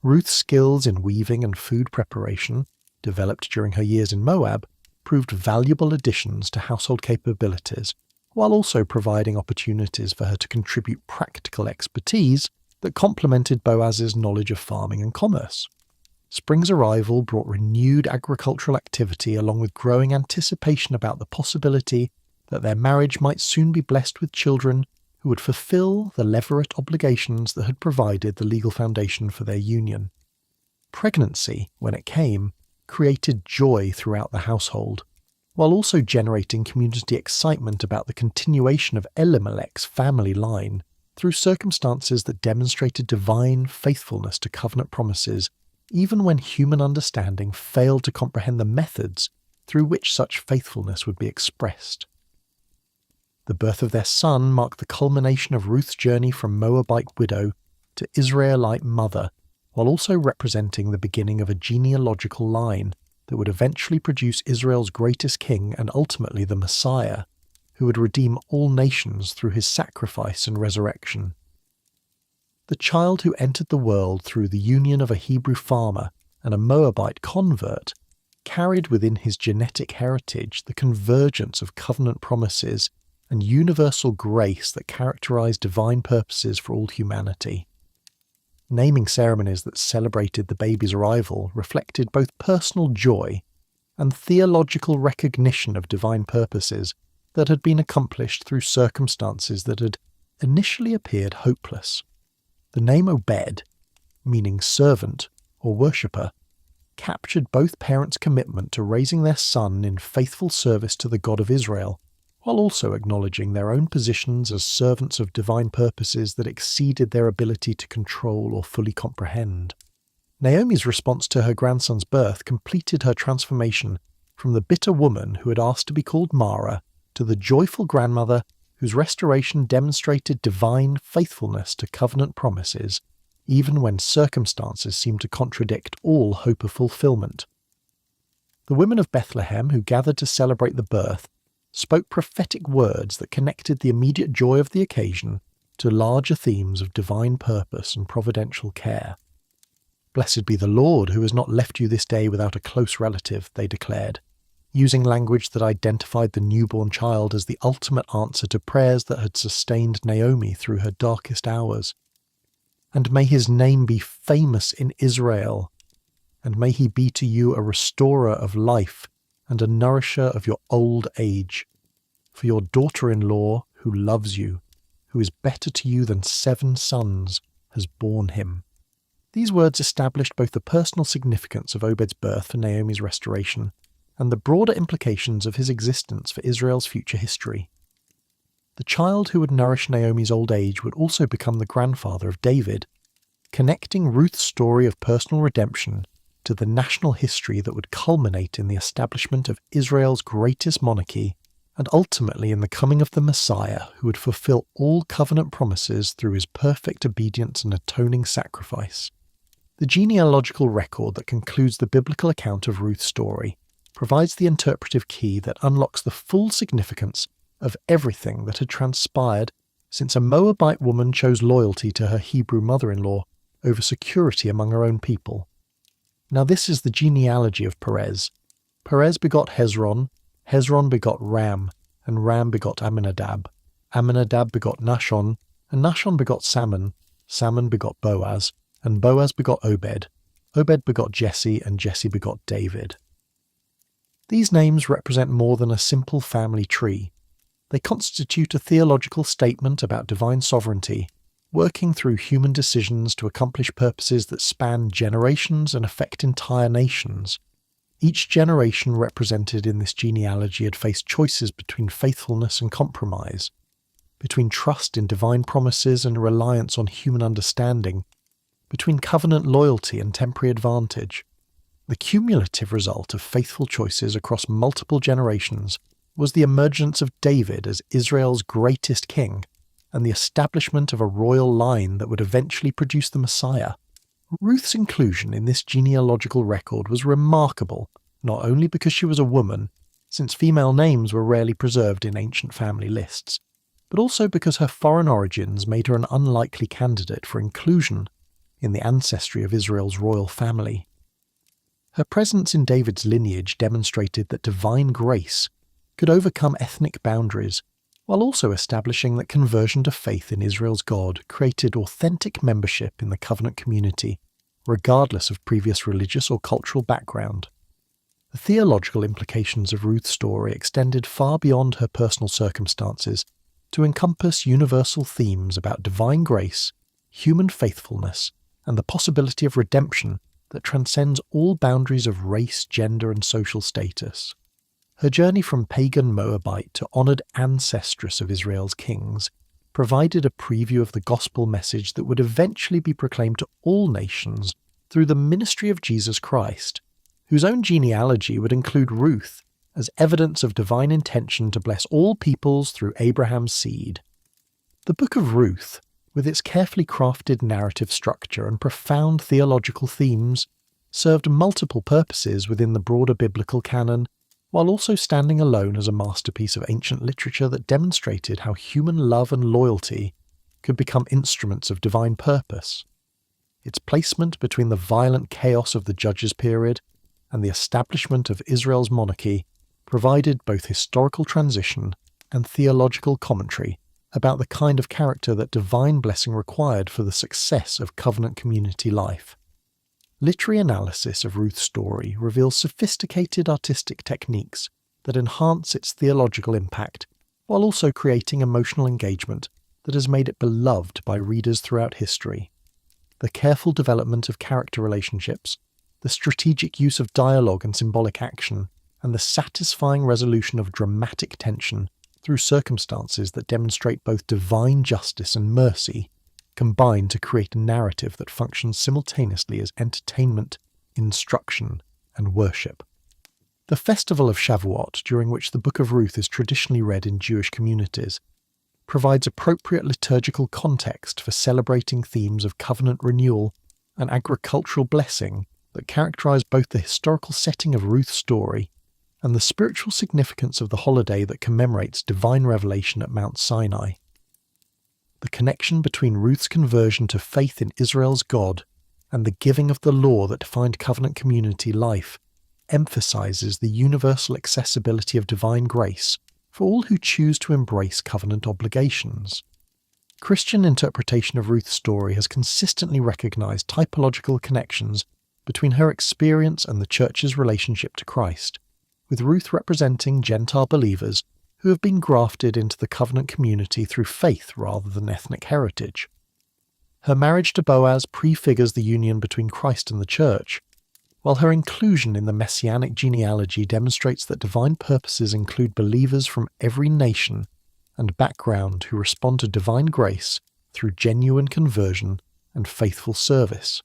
Ruth's skills in weaving and food preparation, developed during her years in Moab, proved valuable additions to household capabilities, while also providing opportunities for her to contribute practical expertise that complemented Boaz's knowledge of farming and commerce. Spring's arrival brought renewed agricultural activity along with growing anticipation about the possibility that their marriage might soon be blessed with children who would fulfill the levirate obligations that had provided the legal foundation for their union. Pregnancy, when it came, created joy throughout the household, while also generating community excitement about the continuation of Elimelech's family line through circumstances that demonstrated divine faithfulness to covenant promises, even when human understanding failed to comprehend the methods through which such faithfulness would be expressed. The birth of their son marked the culmination of Ruth's journey from Moabite widow to Israelite mother, while also representing the beginning of a genealogical line that would eventually produce Israel's greatest king and ultimately the Messiah, who would redeem all nations through his sacrifice and resurrection. The child who entered the world through the union of a Hebrew farmer and a Moabite convert carried within his genetic heritage the convergence of covenant promises and universal grace that characterized divine purposes for all humanity. Naming ceremonies that celebrated the baby's arrival reflected both personal joy and theological recognition of divine purposes that had been accomplished through circumstances that had initially appeared hopeless. The name Obed, meaning servant or worshipper, captured both parents' commitment to raising their son in faithful service to the God of Israel, while also acknowledging their own positions as servants of divine purposes that exceeded their ability to control or fully comprehend. Naomi's response to her grandson's birth completed her transformation from the bitter woman who had asked to be called Mara to the joyful grandmother whose restoration demonstrated divine faithfulness to covenant promises, even when circumstances seemed to contradict all hope of fulfillment. The women of Bethlehem who gathered to celebrate the birth spoke prophetic words that connected the immediate joy of the occasion to larger themes of divine purpose and providential care. "Blessed be the Lord who has not left you this day without a close relative," they declared, using language that identified the newborn child as the ultimate answer to prayers that had sustained Naomi through her darkest hours. "And may his name be famous in Israel, and may he be to you a restorer of life and a nourisher of your old age. For your daughter-in-law, who loves you, who is better to you than 7 sons, has borne him." These words established both the personal significance of Obed's birth for Naomi's restoration and the broader implications of his existence for Israel's future history. The child who would nourish Naomi's old age would also become the grandfather of David, connecting Ruth's story of personal redemption to the national history that would culminate in the establishment of Israel's greatest monarchy and ultimately in the coming of the Messiah who would fulfill all covenant promises through his perfect obedience and atoning sacrifice. The genealogical record that concludes the biblical account of Ruth's story provides the interpretive key that unlocks the full significance of everything that had transpired since a Moabite woman chose loyalty to her Hebrew mother-in-law over security among her own people. Now this is the genealogy of Perez. Perez begot Hezron, Hezron begot Ram, and Ram begot Amminadab. Amminadab begot Nahshon, and Nahshon begot Salmon, Salmon begot Boaz, and Boaz begot Obed. Obed begot Jesse, and Jesse begot David. These names represent more than a simple family tree. They constitute a theological statement about divine sovereignty, working through human decisions to accomplish purposes that span generations and affect entire nations. Each generation represented in this genealogy had faced choices between faithfulness and compromise, between trust in divine promises and reliance on human understanding, between covenant loyalty and temporary advantage. The cumulative result of faithful choices across multiple generations was the emergence of David as Israel's greatest king and the establishment of a royal line that would eventually produce the Messiah. Ruth's inclusion in this genealogical record was remarkable, not only because she was a woman, since female names were rarely preserved in ancient family lists, but also because her foreign origins made her an unlikely candidate for inclusion in the ancestry of Israel's royal family. Her presence in David's lineage demonstrated that divine grace could overcome ethnic boundaries, while also establishing that conversion to faith in Israel's God created authentic membership in the covenant community, regardless of previous religious or cultural background. The theological implications of Ruth's story extended far beyond her personal circumstances to encompass universal themes about divine grace, human faithfulness, and the possibility of redemption that transcends all boundaries of race, gender, and social status. Her journey from pagan Moabite to honoured ancestress of Israel's kings provided a preview of the gospel message that would eventually be proclaimed to all nations through the ministry of Jesus Christ, whose own genealogy would include Ruth as evidence of divine intention to bless all peoples through Abraham's seed. The Book of Ruth, with its carefully crafted narrative structure and profound theological themes, served multiple purposes within the broader biblical canon, while also standing alone as a masterpiece of ancient literature that demonstrated how human love and loyalty could become instruments of divine purpose. Its placement between the violent chaos of the Judges period and the establishment of Israel's monarchy provided both historical transition and theological commentary about the kind of character that divine blessing required for the success of covenant community life. Literary analysis of Ruth's story reveals sophisticated artistic techniques that enhance its theological impact while also creating emotional engagement that has made it beloved by readers throughout history. The careful development of character relationships, the strategic use of dialogue and symbolic action, and the satisfying resolution of dramatic tension through circumstances that demonstrate both divine justice and mercy combine to create a narrative that functions simultaneously as entertainment, instruction, and worship. The festival of Shavuot, during which the Book of Ruth is traditionally read in Jewish communities, provides appropriate liturgical context for celebrating themes of covenant renewal and agricultural blessing that characterize both the historical setting of Ruth's story and the spiritual significance of the holiday that commemorates divine revelation at Mount Sinai. The connection between Ruth's conversion to faith in Israel's God and the giving of the law that defined covenant community life emphasizes the universal accessibility of divine grace for all who choose to embrace covenant obligations. Christian interpretation of Ruth's story has consistently recognized typological connections between her experience and the Church's relationship to Christ, with Ruth representing Gentile believers who have been grafted into the covenant community through faith rather than ethnic heritage. Her marriage to Boaz prefigures the union between Christ and the Church, while her inclusion in the messianic genealogy demonstrates that divine purposes include believers from every nation and background who respond to divine grace through genuine conversion and faithful service.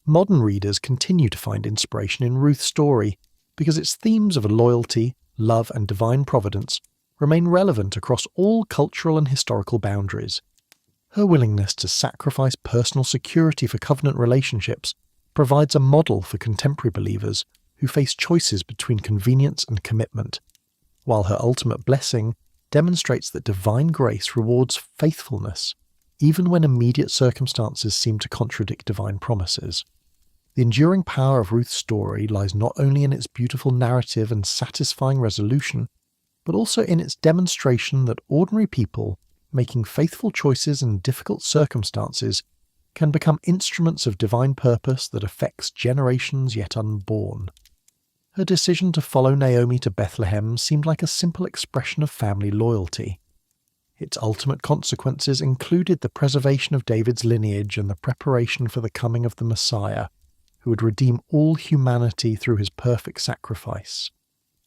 Modern readers continue to find inspiration in Ruth's story because its themes of loyalty, love, and divine providence remain relevant across all cultural and historical boundaries. Her willingness to sacrifice personal security for covenant relationships provides a model for contemporary believers who face choices between convenience and commitment, while her ultimate blessing demonstrates that divine grace rewards faithfulness, even when immediate circumstances seem to contradict divine promises. The enduring power of Ruth's story lies not only in its beautiful narrative and satisfying resolution, but also in its demonstration that ordinary people making faithful choices in difficult circumstances can become instruments of divine purpose that affects generations yet unborn. Her decision to follow Naomi to Bethlehem seemed like a simple expression of family loyalty. Its ultimate consequences included the preservation of David's lineage and the preparation for the coming of the Messiah, who would redeem all humanity through his perfect sacrifice.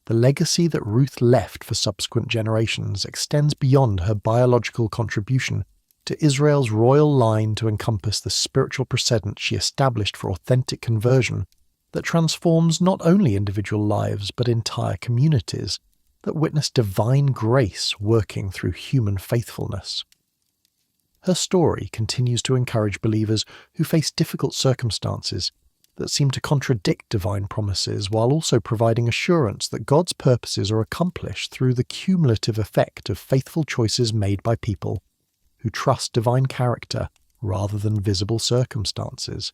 The legacy that Ruth left for subsequent generations extends beyond her biological contribution to Israel's royal line to encompass the spiritual precedent she established for authentic conversion that transforms not only individual lives but entire communities that witness divine grace working through human faithfulness. Her story continues to encourage believers who face difficult circumstances that seem to contradict divine promises while also providing assurance that God's purposes are accomplished through the cumulative effect of faithful choices made by people who trust divine character rather than visible circumstances.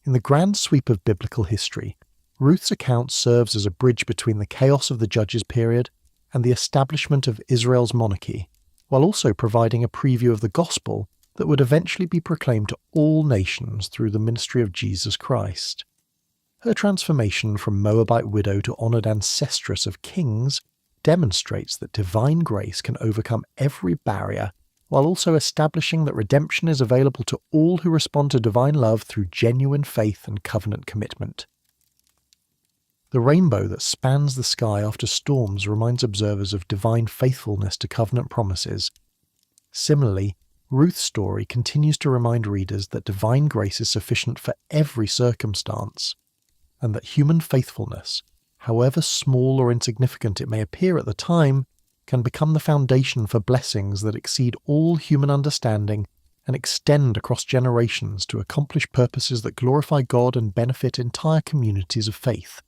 In the grand sweep of biblical history, Ruth's account serves as a bridge between the chaos of the Judges period and the establishment of Israel's monarchy, while also providing a preview of the gospel that would eventually be proclaimed to all nations through the ministry of Jesus Christ. Her transformation from Moabite widow to honoured ancestress of kings demonstrates that divine grace can overcome every barrier while also establishing that redemption is available to all who respond to divine love through genuine faith and covenant commitment. The rainbow that spans the sky after storms reminds observers of divine faithfulness to covenant promises. Similarly, Ruth's story continues to remind readers that divine grace is sufficient for every circumstance, and that human faithfulness, however small or insignificant it may appear at the time, can become the foundation for blessings that exceed all human understanding and extend across generations to accomplish purposes that glorify God and benefit entire communities of faith.